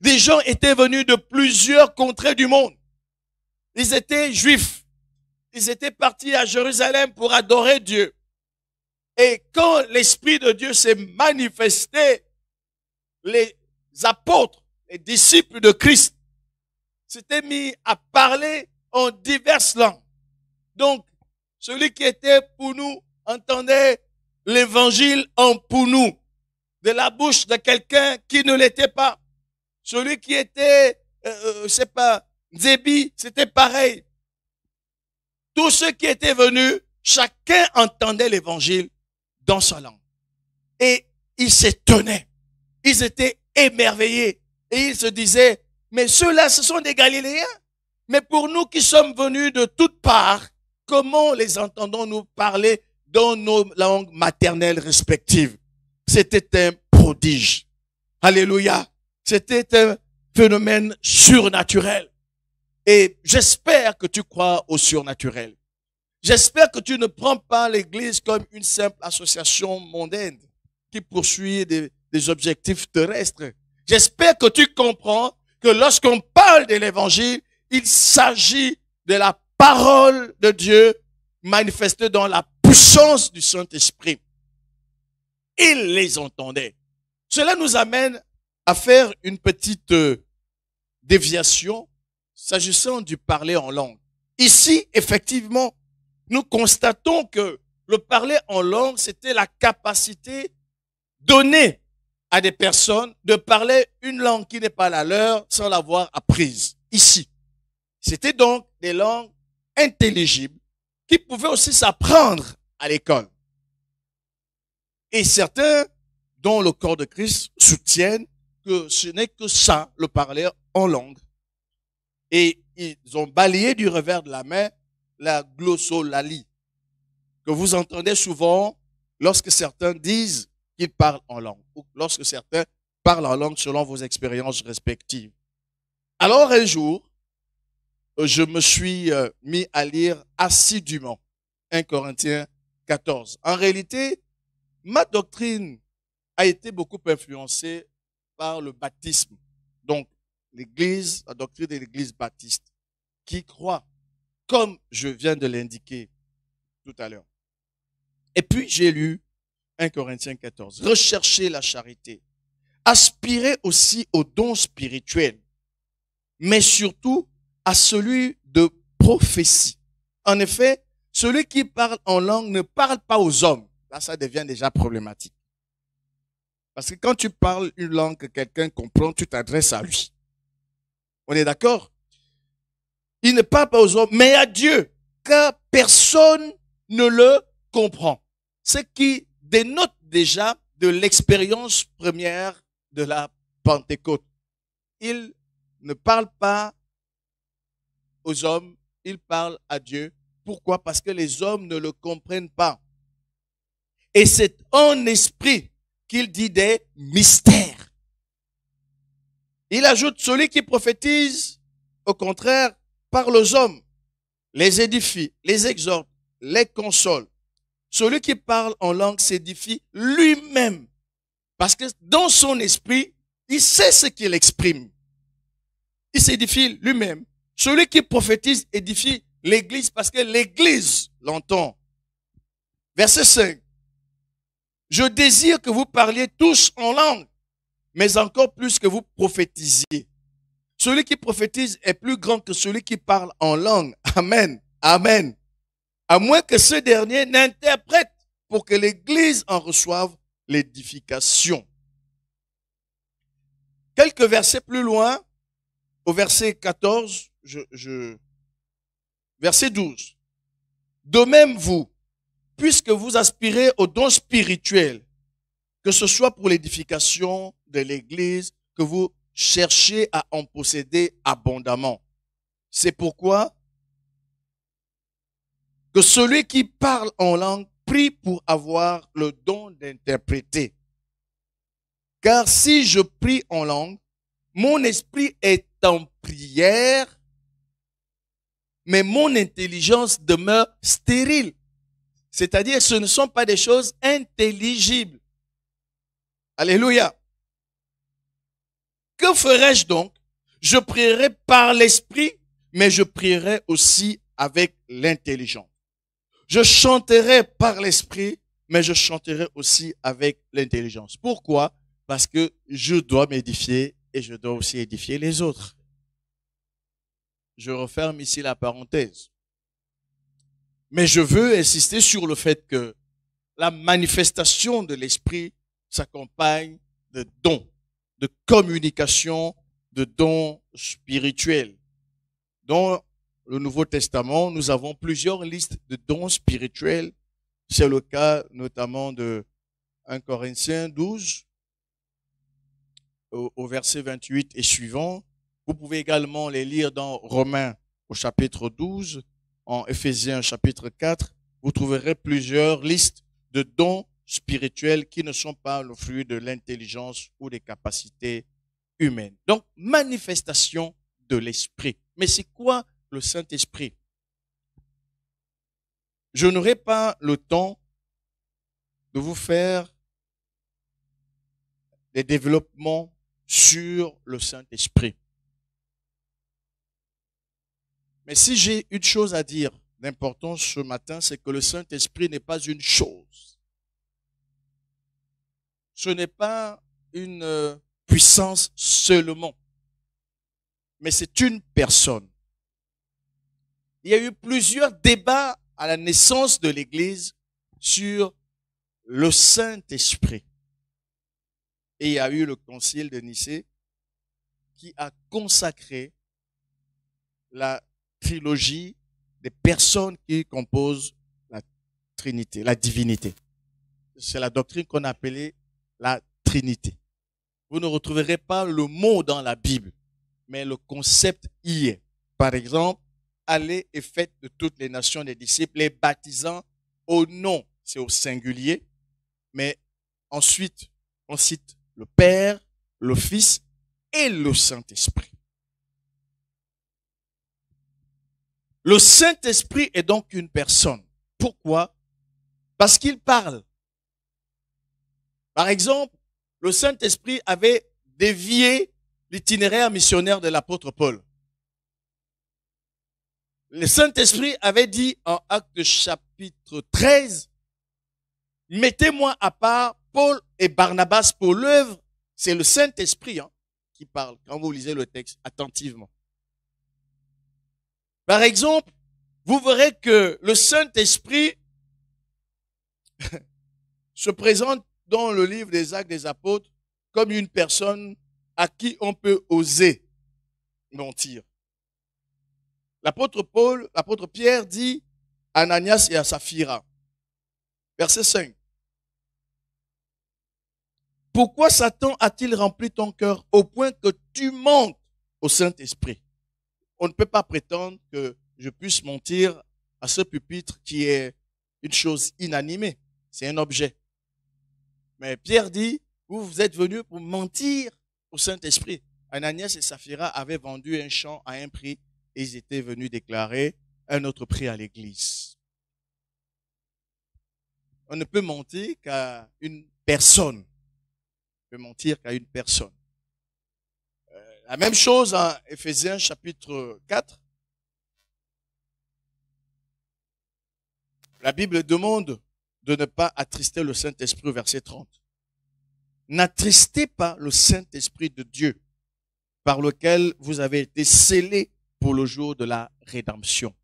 Des gens étaient venus de plusieurs contrées du monde. Ils étaient juifs. Ils étaient partis à Jérusalem pour adorer Dieu. Et quand l'Esprit de Dieu s'est manifesté, les apôtres, les disciples de Christ, s'étaient mis à parler en diverses langues. Donc, celui qui était pour nous entendait l'évangile en pour nous, de la bouche de quelqu'un qui ne l'était pas. Celui qui était, Zébi, c'était pareil. Tous ceux qui étaient venus, chacun entendait l'évangile dans sa langue. Et ils s'étonnaient. Ils étaient émerveillés. Et ils se disaient, mais ceux-là, ce sont des Galiléens. Mais pour nous qui sommes venus de toutes parts, comment les entendons-nous parler dans nos langues maternelles respectives? C'était un prodige. Alléluia. C'était un phénomène surnaturel. Et j'espère que tu crois au surnaturel. J'espère que tu ne prends pas l'Église comme une simple association mondaine qui poursuit des objectifs terrestres. J'espère que tu comprends que lorsqu'on parle de l'Évangile, il s'agit de la parole de Dieu manifestée dans la puissance du Saint-Esprit. Ils les entendaient. Cela nous amène à faire une petite déviation s'agissant du parler en langue. Ici, effectivement, nous constatons que le parler en langue, c'était la capacité donnée à des personnes de parler une langue qui n'est pas la leur sans l'avoir apprise. Ici, c'était donc des langues intelligibles qui pouvaient aussi s'apprendre à l'école. Et certains, dont le corps de Christ, soutiennent que ce n'est que ça, le parler en langue. Et ils ont balayé du revers de la main la glossolalie, que vous entendez souvent lorsque certains disent qu'ils parlent en langue, ou lorsque certains parlent en langue selon vos expériences respectives. Alors un jour, je me suis mis à lire assidûment 1 Corinthiens 14. En réalité, ma doctrine a été beaucoup influencée par le baptisme. Donc, l'Église, la doctrine de l'Église baptiste, qui croit, comme je viens de l'indiquer tout à l'heure. Et puis, j'ai lu 1 Corinthiens 14. Recherchez la charité. Aspirez aussi aux dons spirituels, mais surtout à celui de prophétie. En effet, celui qui parle en langue ne parle pas aux hommes. Là, ça devient déjà problématique. Parce que quand tu parles une langue que quelqu'un comprend, tu t'adresses à lui. On est d'accord? Il ne parle pas aux hommes, mais à Dieu, car personne ne le comprend. Ce qui dénote déjà de l'expérience première de la Pentecôte. Il ne parle pas aux hommes, il parle à Dieu. Pourquoi? Parce que les hommes ne le comprennent pas. Et c'est en esprit qu'il dit des mystères. Il ajoute, celui qui prophétise, au contraire, parle aux hommes, les édifie, les exhorte, les console. Celui qui parle en langue s'édifie lui-même. Parce que dans son esprit, il sait ce qu'il exprime. Il s'édifie lui-même. Celui qui prophétise édifie l'Église parce que l'Église l'entend. Verset 5. Je désire que vous parliez tous en langue, mais encore plus que vous prophétisiez. Celui qui prophétise est plus grand que celui qui parle en langue. Amen. Amen. À moins que ce dernier n'interprète pour que l'Église en reçoive l'édification. Quelques versets plus loin, au verset 14, verset 12. De même vous, puisque vous aspirez aux dons spirituels, que ce soit pour l'édification de l'Église, que vous chercher à en posséder abondamment. C'est pourquoi que celui qui parle en langue prie pour avoir le don d'interpréter. Car si je prie en langue, mon esprit est en prière, mais mon intelligence demeure stérile. C'est-à-dire, ce ne sont pas des choses intelligibles. Alléluia. Que ferai-je donc? Je prierai par l'esprit, mais je prierai aussi avec l'intelligence. Je chanterai par l'esprit, mais je chanterai aussi avec l'intelligence. Pourquoi? Parce que je dois m'édifier et je dois aussi édifier les autres. Je referme ici la parenthèse. Mais je veux insister sur le fait que la manifestation de l'esprit s'accompagne de dons, de communication, de dons spirituels. Dans le Nouveau Testament, nous avons plusieurs listes de dons spirituels. C'est le cas notamment de 1 Corinthiens 12, au verset 28 et suivant. Vous pouvez également les lire dans Romains au chapitre 12, en Éphésiens chapitre 4. Vous trouverez plusieurs listes de dons spirituels qui ne sont pas le fruit de l'intelligence ou des capacités humaines. Donc, manifestation de l'esprit. Mais c'est quoi le Saint-Esprit? Je n'aurai pas le temps de vous faire des développements sur le Saint-Esprit. Mais si j'ai une chose à dire d'importance ce matin, c'est que le Saint-Esprit n'est pas une chose. Ce n'est pas une puissance seulement, mais c'est une personne. Il y a eu plusieurs débats à la naissance de l'Église sur le Saint-Esprit. Et il y a eu le concile de Nicée qui a consacré la trilogie des personnes qui composent la Trinité, la divinité. C'est la doctrine qu'on appelait la Trinité. Vous ne retrouverez pas le mot dans la Bible, mais le concept y est. Par exemple, allez et faites de toutes les nations des disciples, les baptisant au nom, c'est au singulier, mais ensuite, on cite le Père, le Fils et le Saint-Esprit. Le Saint-Esprit est donc une personne. Pourquoi? Parce qu'il parle. Par exemple, le Saint-Esprit avait dévié l'itinéraire missionnaire de l'apôtre Paul. Le Saint-Esprit avait dit en Actes chapitre 13, « Mettez-moi à part Paul et Barnabas pour l'œuvre. » C'est le Saint-Esprit qui parle quand vous lisez le texte attentivement. Par exemple, vous verrez que le Saint-Esprit se présente dans le livre des Actes des Apôtres comme une personne à qui on peut oser mentir. L'apôtre Paul, l'apôtre Pierre dit à Ananias et à Saphira, verset 5. Pourquoi Satan a-t-il rempli ton cœur au point que tu mentes au Saint-Esprit? On ne peut pas prétendre que je puisse mentir à ce pupitre qui est une chose inanimée. C'est un objet. Mais Pierre dit, vous êtes venus pour mentir au Saint-Esprit. Ananias et Saphira avaient vendu un champ à un prix et ils étaient venus déclarer un autre prix à l'église. On ne peut mentir qu'à une personne. On peut mentir qu'à une personne. La même chose en Éphésiens chapitre 4. La Bible demande de ne pas attrister le Saint-Esprit au verset 30. N'attristez pas le Saint-Esprit de Dieu par lequel vous avez été scellés pour le jour de la rédemption.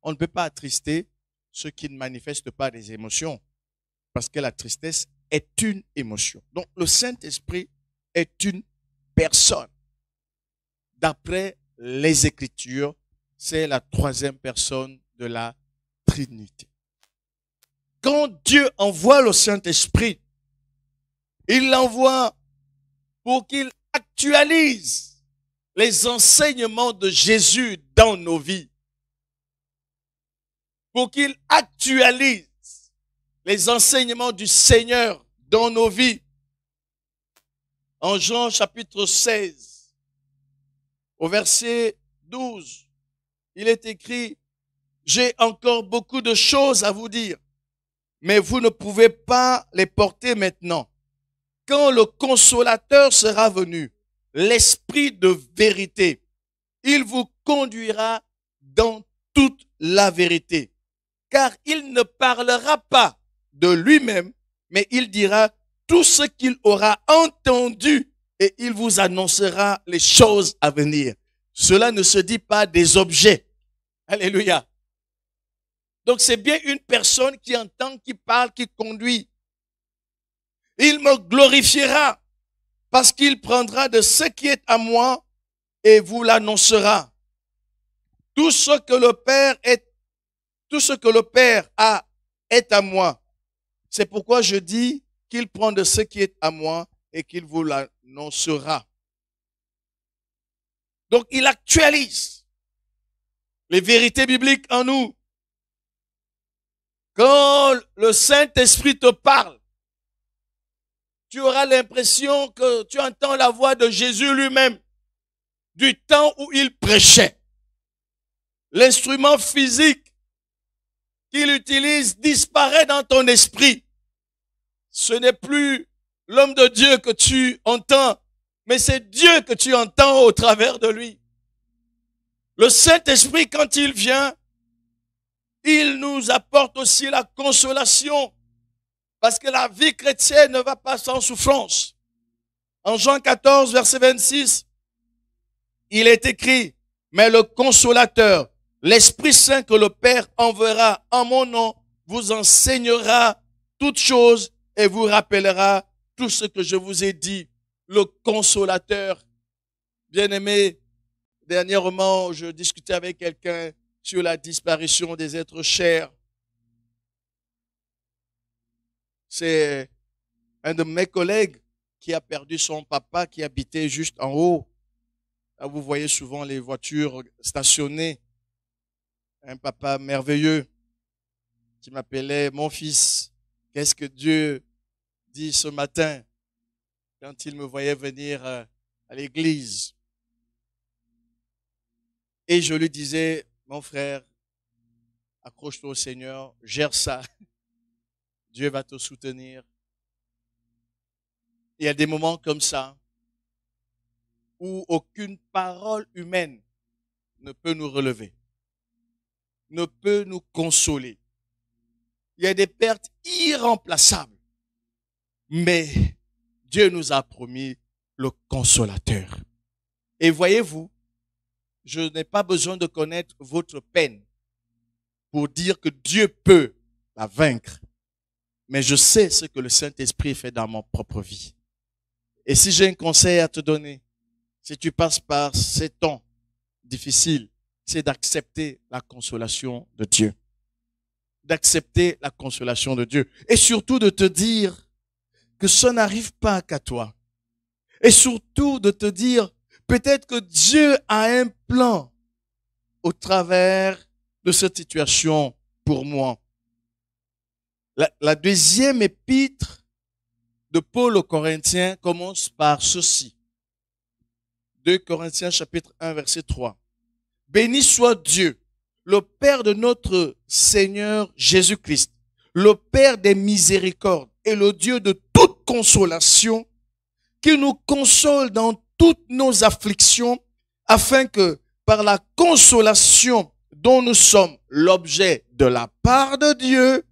On ne peut pas attrister ceux qui ne manifestent pas des émotions parce que la tristesse est une émotion. Donc le Saint-Esprit est une personne. D'après les Écritures, c'est la troisième personne de la Trinité. Quand Dieu envoie le Saint-Esprit, il l'envoie pour qu'il actualise les enseignements de Jésus dans nos vies. Pour qu'il actualise les enseignements du Seigneur dans nos vies. En Jean chapitre 16, au verset 12, il est écrit, « J'ai encore beaucoup de choses à vous dire, mais vous ne pouvez pas les porter maintenant. Quand le Consolateur sera venu, l'Esprit de vérité, il vous conduira dans toute la vérité. Car il ne parlera pas de lui-même, mais il dira tout ce qu'il aura entendu et il vous annoncera les choses à venir. » Cela ne se dit pas des objets. Alléluia. Donc c'est bien une personne qui entend, qui parle, qui conduit. Il me glorifiera parce qu'il prendra de ce qui est à moi et vous l'annoncera. Tout ce que le Père a est à moi. C'est pourquoi je dis qu'il prend de ce qui est à moi et qu'il vous l'annoncera. Donc il actualise les vérités bibliques en nous. Quand le Saint-Esprit te parle, tu auras l'impression que tu entends la voix de Jésus lui-même du temps où il prêchait. L'instrument physique qu'il utilise disparaît dans ton esprit. Ce n'est plus l'homme de Dieu que tu entends, mais c'est Dieu que tu entends au travers de lui. Le Saint-Esprit, quand il vient, il nous apporte aussi la consolation, parce que la vie chrétienne ne va pas sans souffrance. En Jean 14, verset 26, il est écrit, « Mais le Consolateur, l'Esprit Saint que le Père enverra en mon nom, vous enseignera toutes choses et vous rappellera tout ce que je vous ai dit. » Le Consolateur. Bien-aimé, dernièrement, je discutais avec quelqu'un sur la disparition des êtres chers. C'est un de mes collègues qui a perdu son papa qui habitait juste en haut. Là, vous voyez souvent les voitures stationnées. Un papa merveilleux qui m'appelait « Mon fils, qu'est-ce que Dieu dit ce matin ?» quand il me voyait venir à l'église. Et je lui disais, mon frère, accroche-toi au Seigneur, gère ça. Dieu va te soutenir. Il y a des moments comme ça où aucune parole humaine ne peut nous relever, ne peut nous consoler. Il y a des pertes irremplaçables. Mais Dieu nous a promis le Consolateur. Et voyez-vous, je n'ai pas besoin de connaître votre peine pour dire que Dieu peut la vaincre. Mais je sais ce que le Saint-Esprit fait dans ma propre vie. Et si j'ai un conseil à te donner, si tu passes par ces temps difficiles, c'est d'accepter la consolation de Dieu. D'accepter la consolation de Dieu. Et surtout de te dire que ça n'arrive pas qu'à toi. Et surtout de te dire, peut-être que Dieu a un plan au travers de cette situation pour moi. La deuxième épître de Paul aux Corinthiens commence par ceci. 2 Corinthiens chapitre 1 verset 3. Béni soit Dieu, le Père de notre Seigneur Jésus-Christ, le Père des miséricordes et le Dieu de toute consolation, qui nous console dans toutes nos afflictions, afin que, par la consolation dont nous sommes l'objet de la part de Dieu,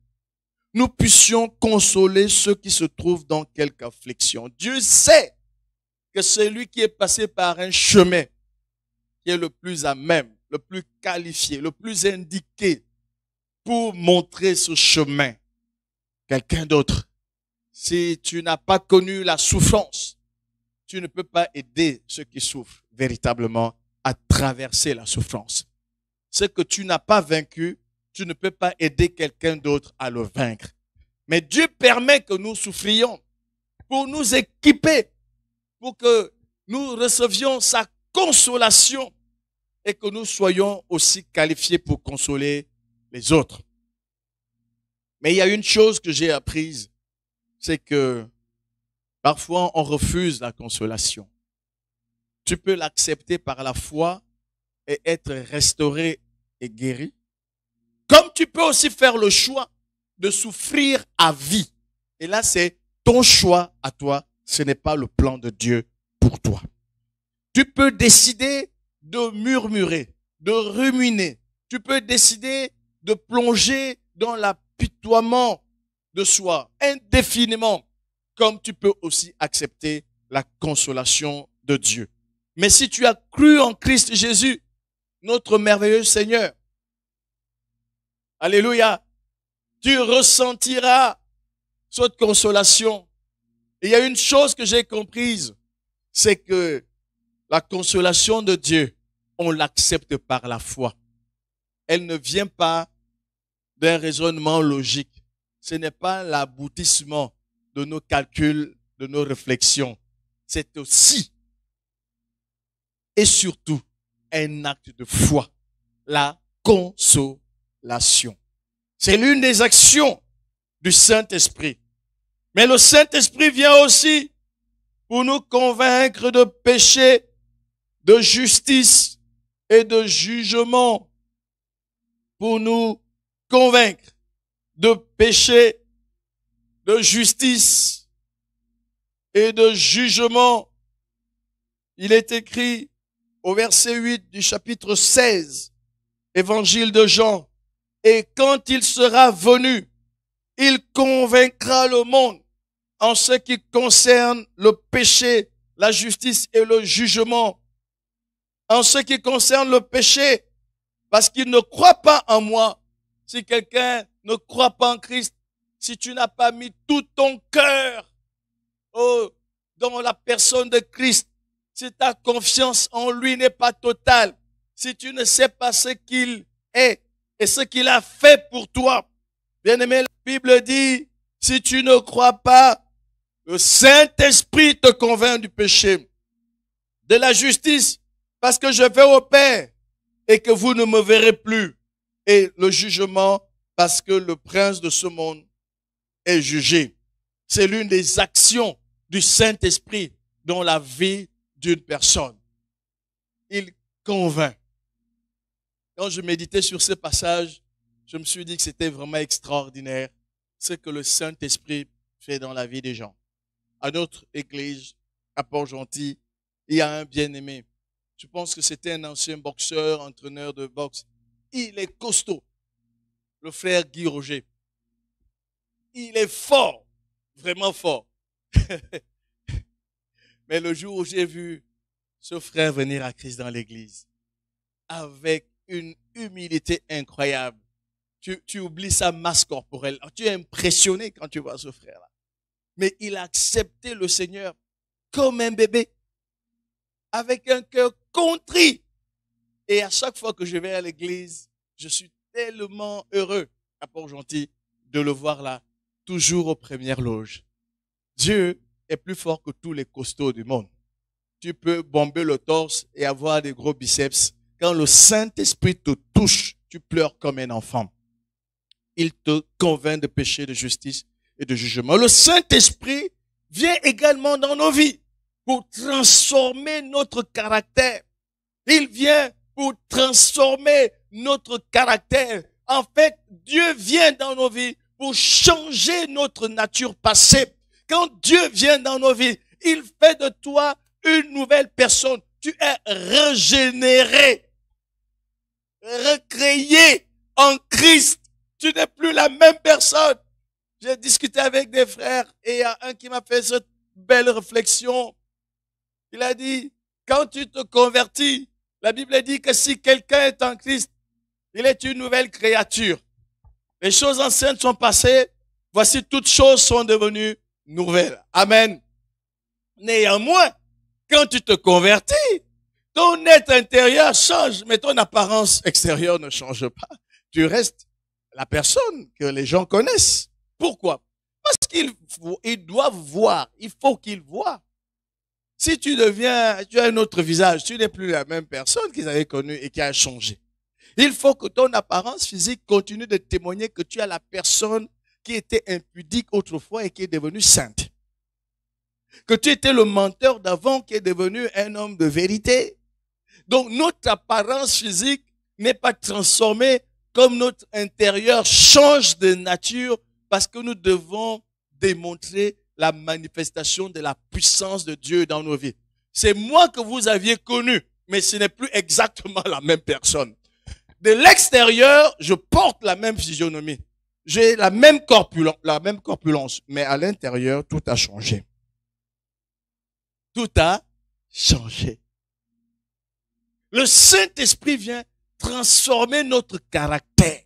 nous puissions consoler ceux qui se trouvent dans quelque affliction. Dieu sait que c'est lui qui est passé par un chemin qui est le plus à même, le plus qualifié, le plus indiqué pour montrer ce chemin. Quelqu'un d'autre. Si tu n'as pas connu la souffrance, tu ne peux pas aider ceux qui souffrent véritablement à traverser la souffrance. Ce que tu n'as pas vaincu, tu ne peux pas aider quelqu'un d'autre à le vaincre. Mais Dieu permet que nous souffrions pour nous équiper, pour que nous recevions sa consolation et que nous soyons aussi qualifiés pour consoler les autres. Mais il y a une chose que j'ai apprise, c'est que parfois on refuse la consolation. Tu peux l'accepter par la foi et être restauré et guéri. Comme tu peux aussi faire le choix de souffrir à vie. Et là, c'est ton choix à toi. Ce n'est pas le plan de Dieu pour toi. Tu peux décider de murmurer, de ruminer. Tu peux décider de plonger dans l'apitoiement de soi indéfiniment. Comme tu peux aussi accepter la consolation de Dieu. Mais si tu as cru en Christ Jésus, notre merveilleux Seigneur, alléluia, tu ressentiras cette consolation. Et il y a une chose que j'ai comprise, c'est que la consolation de Dieu, on l'accepte par la foi. Elle ne vient pas d'un raisonnement logique. Ce n'est pas l'aboutissement de nos calculs, de nos réflexions. C'est aussi et surtout un acte de foi, la consolation. C'est l'une des actions du Saint-Esprit. Mais le Saint-Esprit vient aussi pour nous convaincre de péché, de justice et de jugement. Pour nous convaincre de péché, de justice et de jugement. Il est écrit au verset 8 du chapitre 16, évangile de Jean. Et quand il sera venu, il convaincra le monde en ce qui concerne le péché, la justice et le jugement. En ce qui concerne le péché, parce qu'il ne croit pas en moi. Si quelqu'un ne croit pas en Christ, si tu n'as pas mis tout ton cœur dans la personne de Christ, si ta confiance en lui n'est pas totale, si tu ne sais pas ce qu'il est et ce qu'il a fait pour toi, bien-aimé, la Bible dit, si tu ne crois pas, le Saint-Esprit te convainc du péché, de la justice, parce que je vais au Père et que vous ne me verrez plus, et le jugement, parce que le prince de ce monde est jugé. C'est l'une des actions du Saint-Esprit dans la vie d'une personne. Il convainc. Quand je méditais sur ce passage, je me suis dit que c'était vraiment extraordinaire ce que le Saint-Esprit fait dans la vie des gens. À notre église, à Port-Gentil, il y a un bien-aimé. Je pense que c'était un ancien boxeur, entraîneur de boxe. Il est costaud. Le frère Guy Roger. Il est fort, vraiment fort. Mais le jour où j'ai vu ce frère venir à Christ dans l'église, avec une humilité incroyable, tu oublies sa masse corporelle. Tu es impressionné quand tu vois ce frère-là. Mais il a accepté le Seigneur comme un bébé, avec un cœur contrit. Et à chaque fois que je vais à l'église, je suis tellement heureux à Port-Gentil de le voir là, toujours aux premières loges. Dieu est plus fort que tous les costauds du monde. Tu peux bomber le torse et avoir des gros biceps. Quand le Saint-Esprit te touche, tu pleures comme un enfant. Il te convainc de péché, de justice et de jugement. Le Saint-Esprit vient également dans nos vies pour transformer notre caractère. Il vient pour transformer notre caractère. En fait, Dieu vient dans nos vies pour changer notre nature passée. Quand Dieu vient dans nos vies, il fait de toi une nouvelle personne. Tu es régénéré, recréé en Christ. Tu n'es plus la même personne. J'ai discuté avec des frères et il y a un qui m'a fait cette belle réflexion. Il a dit, quand tu te convertis, la Bible dit que si quelqu'un est en Christ, il est une nouvelle créature. Les choses anciennes sont passées, voici toutes choses sont devenues nouvelles. Amen. Néanmoins, quand tu te convertis, ton être intérieur change, mais ton apparence extérieure ne change pas. Tu restes la personne que les gens connaissent. Pourquoi? Parce qu'ils doivent voir, il faut qu'ils voient. Si tu as un autre visage, tu n'es plus la même personne qu'ils avaient connue et qui a changé. Il faut que ton apparence physique continue de témoigner que tu as la personne qui était impudique autrefois et qui est devenue sainte. Que tu étais le menteur d'avant qui est devenu un homme de vérité. Donc notre apparence physique n'est pas transformée comme notre intérieur change de nature parce que nous devons démontrer la manifestation de la puissance de Dieu dans nos vies. C'est moi que vous aviez connu, mais ce n'est plus exactement la même personne. De l'extérieur, je porte la même physionomie. J'ai la même corpulence, mais à l'intérieur, tout a changé. Tout a changé. Le Saint-Esprit vient transformer notre caractère.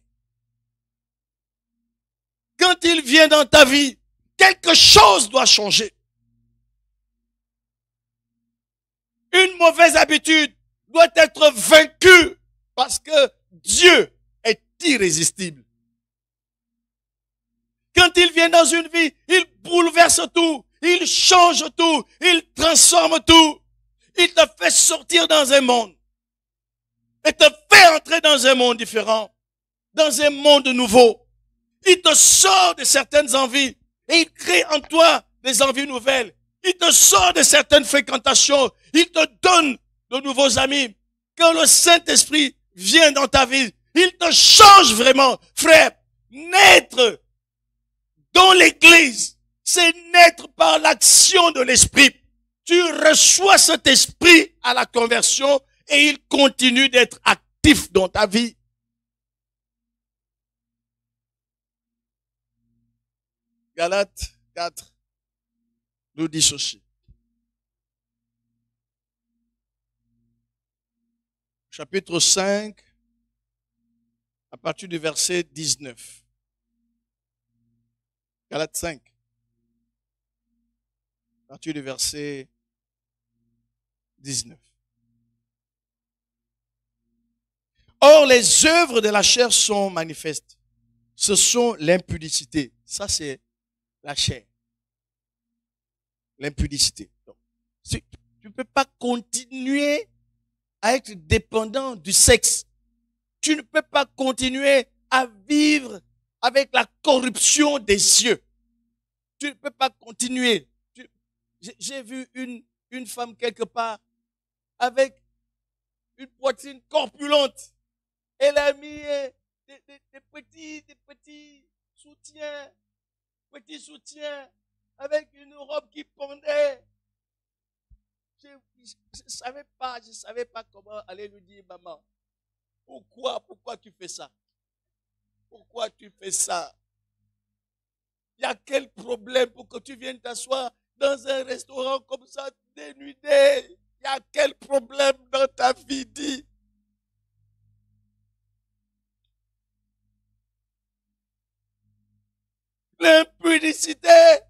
Quand il vient dans ta vie, quelque chose doit changer. Une mauvaise habitude doit être vaincue parce que Dieu est irrésistible. Quand il vient dans une vie, il bouleverse tout, il change tout, il transforme tout. Il te fait sortir dans un monde et te fait entrer dans un monde différent, dans un monde nouveau. Il te sort de certaines envies et il crée en toi des envies nouvelles. Il te sort de certaines fréquentations. Il te donne de nouveaux amis. Quand le Saint-Esprit vient dans ta vie, il te change vraiment. Frère, naître dans l'église, c'est naître par l'action de l'Esprit. Tu reçois cet esprit à la conversion et il continue d'être actif dans ta vie. Galates 4 nous dit ceci. Chapitre 5, à partir du verset 19. Galates 5, à partir du verset 19. Or, les œuvres de la chair sont manifestes. Ce sont l'impudicité. Ça, c'est la chair. L'impudicité. Tu ne peux pas continuer à être dépendant du sexe. Tu ne peux pas continuer à vivre avec la corruption des cieux. Tu ne peux pas continuer. J'ai vu une femme quelque part avec une poitrine corpulente. Elle a mis des petits soutiens, avec une robe qui pendait. Je savais pas comment aller lui dire, maman, pourquoi tu fais ça? Pourquoi tu fais ça? Il y a quel problème pour que tu viennes t'asseoir dans un restaurant comme ça, dénudé? Il y a quel problème dans ta vie, dis? L'impudicité.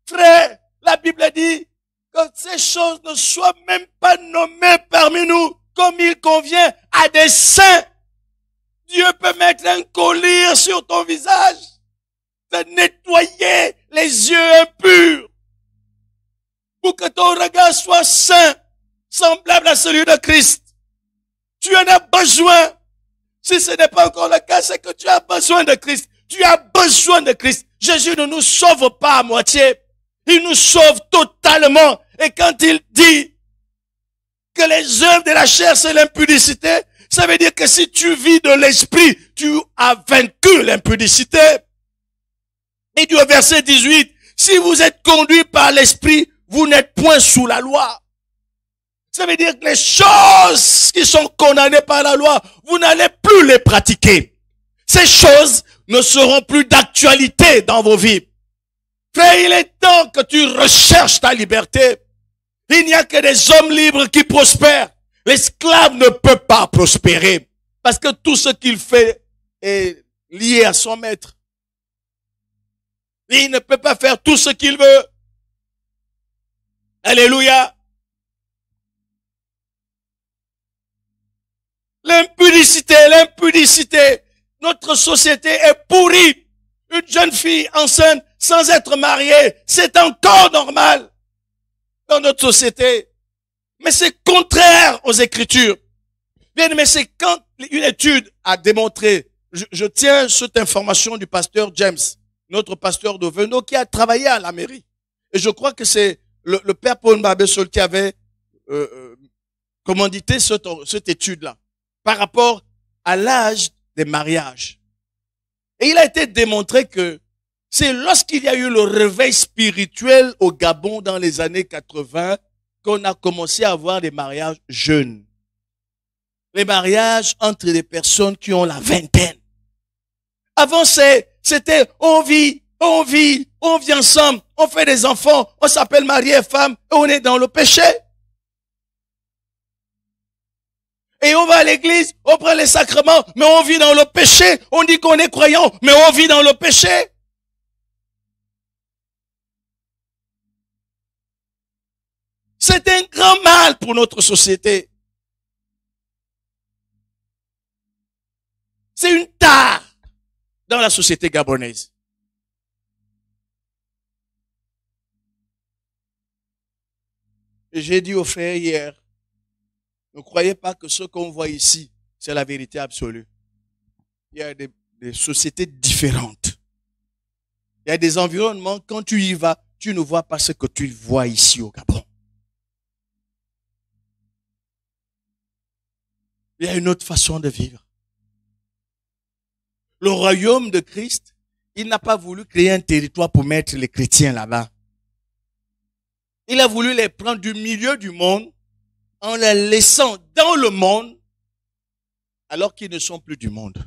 Frère, la Bible dit que ces choses ne soient même pas nommées parmi nous comme il convient à des saints. Dieu peut mettre un collier sur ton visage, te nettoyer les yeux impurs pour que ton regard soit saint, semblable à celui de Christ. Tu en as besoin. Si ce n'est pas encore le cas, c'est que tu as besoin de Christ. Tu as besoin de Christ. Jésus ne nous sauve pas à moitié. Il nous sauve totalement. Et quand il dit que les œuvres de la chair, c'est l'impudicité, ça veut dire que si tu vis de l'esprit, tu as vaincu l'impudicité. Et du verset 18, si vous êtes conduit par l'esprit, vous n'êtes point sous la loi. Ça veut dire que les choses qui sont condamnées par la loi, vous n'allez plus les pratiquer. Ces choses ne seront plus d'actualité dans vos vies. Frère, il est temps que tu recherches ta liberté. Il n'y a que des hommes libres qui prospèrent. L'esclave ne peut pas prospérer parce que tout ce qu'il fait est lié à son maître. Il ne peut pas faire tout ce qu'il veut. Alléluia. L'impudicité. Notre société est pourrie. Une jeune fille enceinte sans être mariée, c'est encore normal. dans notre société. Mais c'est contraire aux Écritures. Bien, mais c'est quand une étude a démontré, je tiens cette information du pasteur James, notre pasteur de Veno, qui a travaillé à la mairie. Et je crois que c'est le père Paul Mbabesol qui avait commandité cette étude-là par rapport à l'âge des mariages. Et il a été démontré que c'est lorsqu'il y a eu le réveil spirituel au Gabon dans les années 80 qu'on a commencé à avoir des mariages jeunes. Les mariages entre des personnes qui ont la vingtaine. Avant, c'était on vit ensemble, on fait des enfants, on s'appelle mari et femme, et on est dans le péché. Et on va à l'église, on prend les sacrements, mais on vit dans le péché. On dit qu'on est croyant, mais on vit dans le péché. C'est un grand mal pour notre société. C'est une tare dans la société gabonaise. Et j'ai dit aux frères hier, ne croyez pas que ce qu'on voit ici, c'est la vérité absolue. Il y a des sociétés différentes. Il y a des environnements, quand tu y vas, tu ne vois pas ce que tu vois ici au Gabon. Il y a une autre façon de vivre. Le royaume de Christ, il n'a pas voulu créer un territoire pour mettre les chrétiens là-bas. Il a voulu les prendre du milieu du monde en les laissant dans le monde alors qu'ils ne sont plus du monde.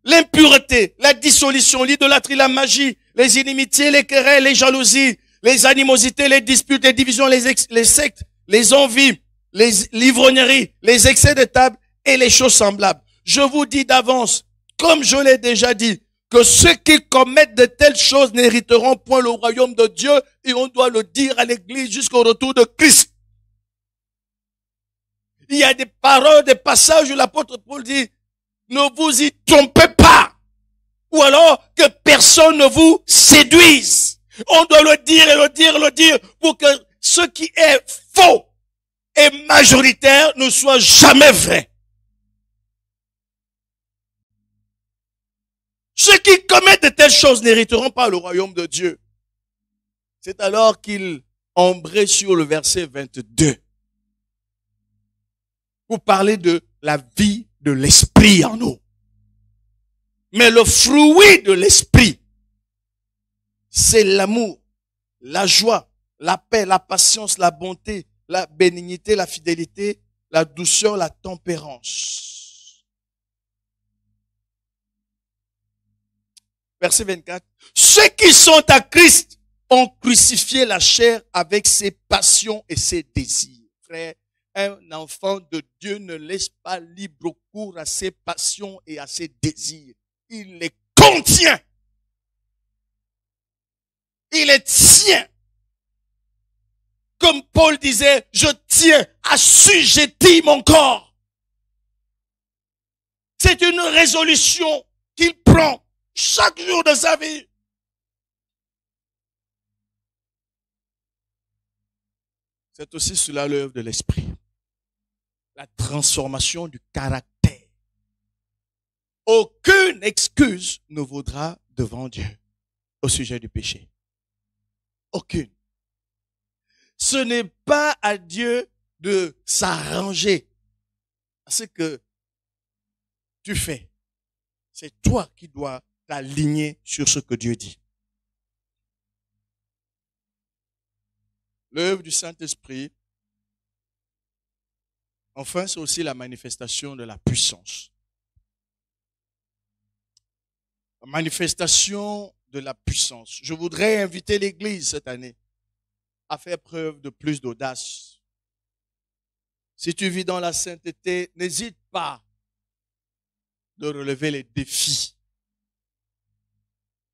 L'impureté, la dissolution, l'idolâtrie, la magie, les inimitiés, les querelles, les jalousies, les animosités, les disputes, les divisions, les sectes, les envies, l'ivrognerie, les excès de table et les choses semblables. Je vous dis d'avance, comme je l'ai déjà dit, que ceux qui commettent de telles choses n'hériteront point le royaume de Dieu, et on doit le dire à l'église jusqu'au retour de Christ. Il y a des paroles, des passages où l'apôtre Paul dit, ne vous y trompez pas, ou alors que personne ne vous séduise. On doit le dire et le dire et le dire pour que ce qui est faux et majoritaire ne soit jamais vrai. Ceux qui commettent de telles choses n'hériteront pas le royaume de Dieu. C'est alors qu'il embraye sur le verset 22 pour parler de la vie de l'esprit en nous. Mais le fruit de l'esprit, c'est l'amour, la joie, la paix, la patience, la bonté, la bénignité, la fidélité, la douceur, la tempérance. Verset 24. Ceux qui sont à Christ ont crucifié la chair avec ses passions et ses désirs. Frère, un enfant de Dieu ne laisse pas libre cours à ses passions et à ses désirs. Il les contient. Il les tient. Comme Paul disait, je tiens, assujettis mon corps. C'est une résolution qu'il prend chaque jour de sa vie. C'est aussi cela l'œuvre de l'esprit. La transformation du caractère. Aucune excuse ne vaudra devant Dieu au sujet du péché. Aucune. Ce n'est pas à Dieu de s'arranger à ce que tu fais. C'est toi qui dois t'aligner sur ce que Dieu dit. L'œuvre du Saint-Esprit, enfin, c'est aussi la manifestation de la puissance. La manifestation de la puissance. Je voudrais inviter l'Église cette année à faire preuve de plus d'audace. Si tu vis dans la sainteté, n'hésite pas de relever les défis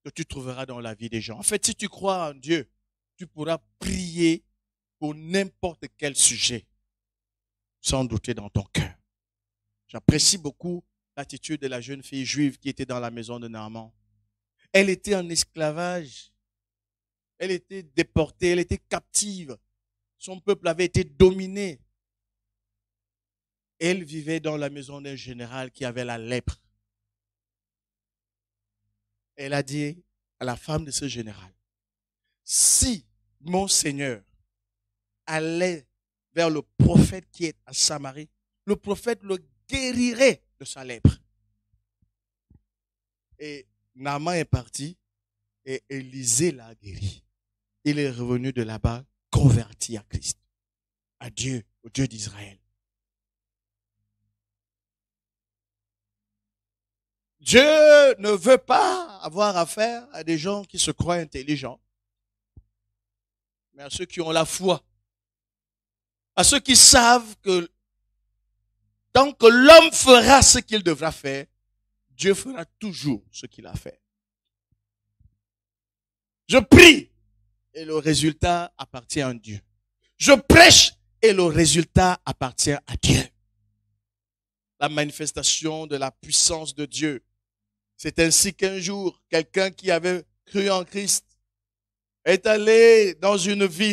que tu trouveras dans la vie des gens. En fait, si tu crois en Dieu, tu pourras prier pour n'importe quel sujet, sans douter dans ton cœur. J'apprécie beaucoup l'attitude de la jeune fille juive qui était dans la maison de Naaman. Elle était en esclavage. Elle était déportée, elle était captive. Son peuple avait été dominé. Elle vivait dans la maison d'un général qui avait la lèpre. Elle a dit à la femme de ce général, si mon Seigneur allait vers le prophète qui est à Samarie, le prophète le guérirait de sa lèpre. Et Naaman est parti et Élisée l'a guéri. Il est revenu de là-bas converti à Christ, à Dieu, au Dieu d'Israël. Dieu ne veut pas avoir affaire à des gens qui se croient intelligents, mais à ceux qui ont la foi, à ceux qui savent que tant que l'homme fera ce qu'il devra faire, Dieu fera toujours ce qu'il a fait. Je prie et le résultat appartient à Dieu. Je prêche et le résultat appartient à Dieu. La manifestation de la puissance de Dieu. C'est ainsi qu'un jour, quelqu'un qui avait cru en Christ est allé dans une ville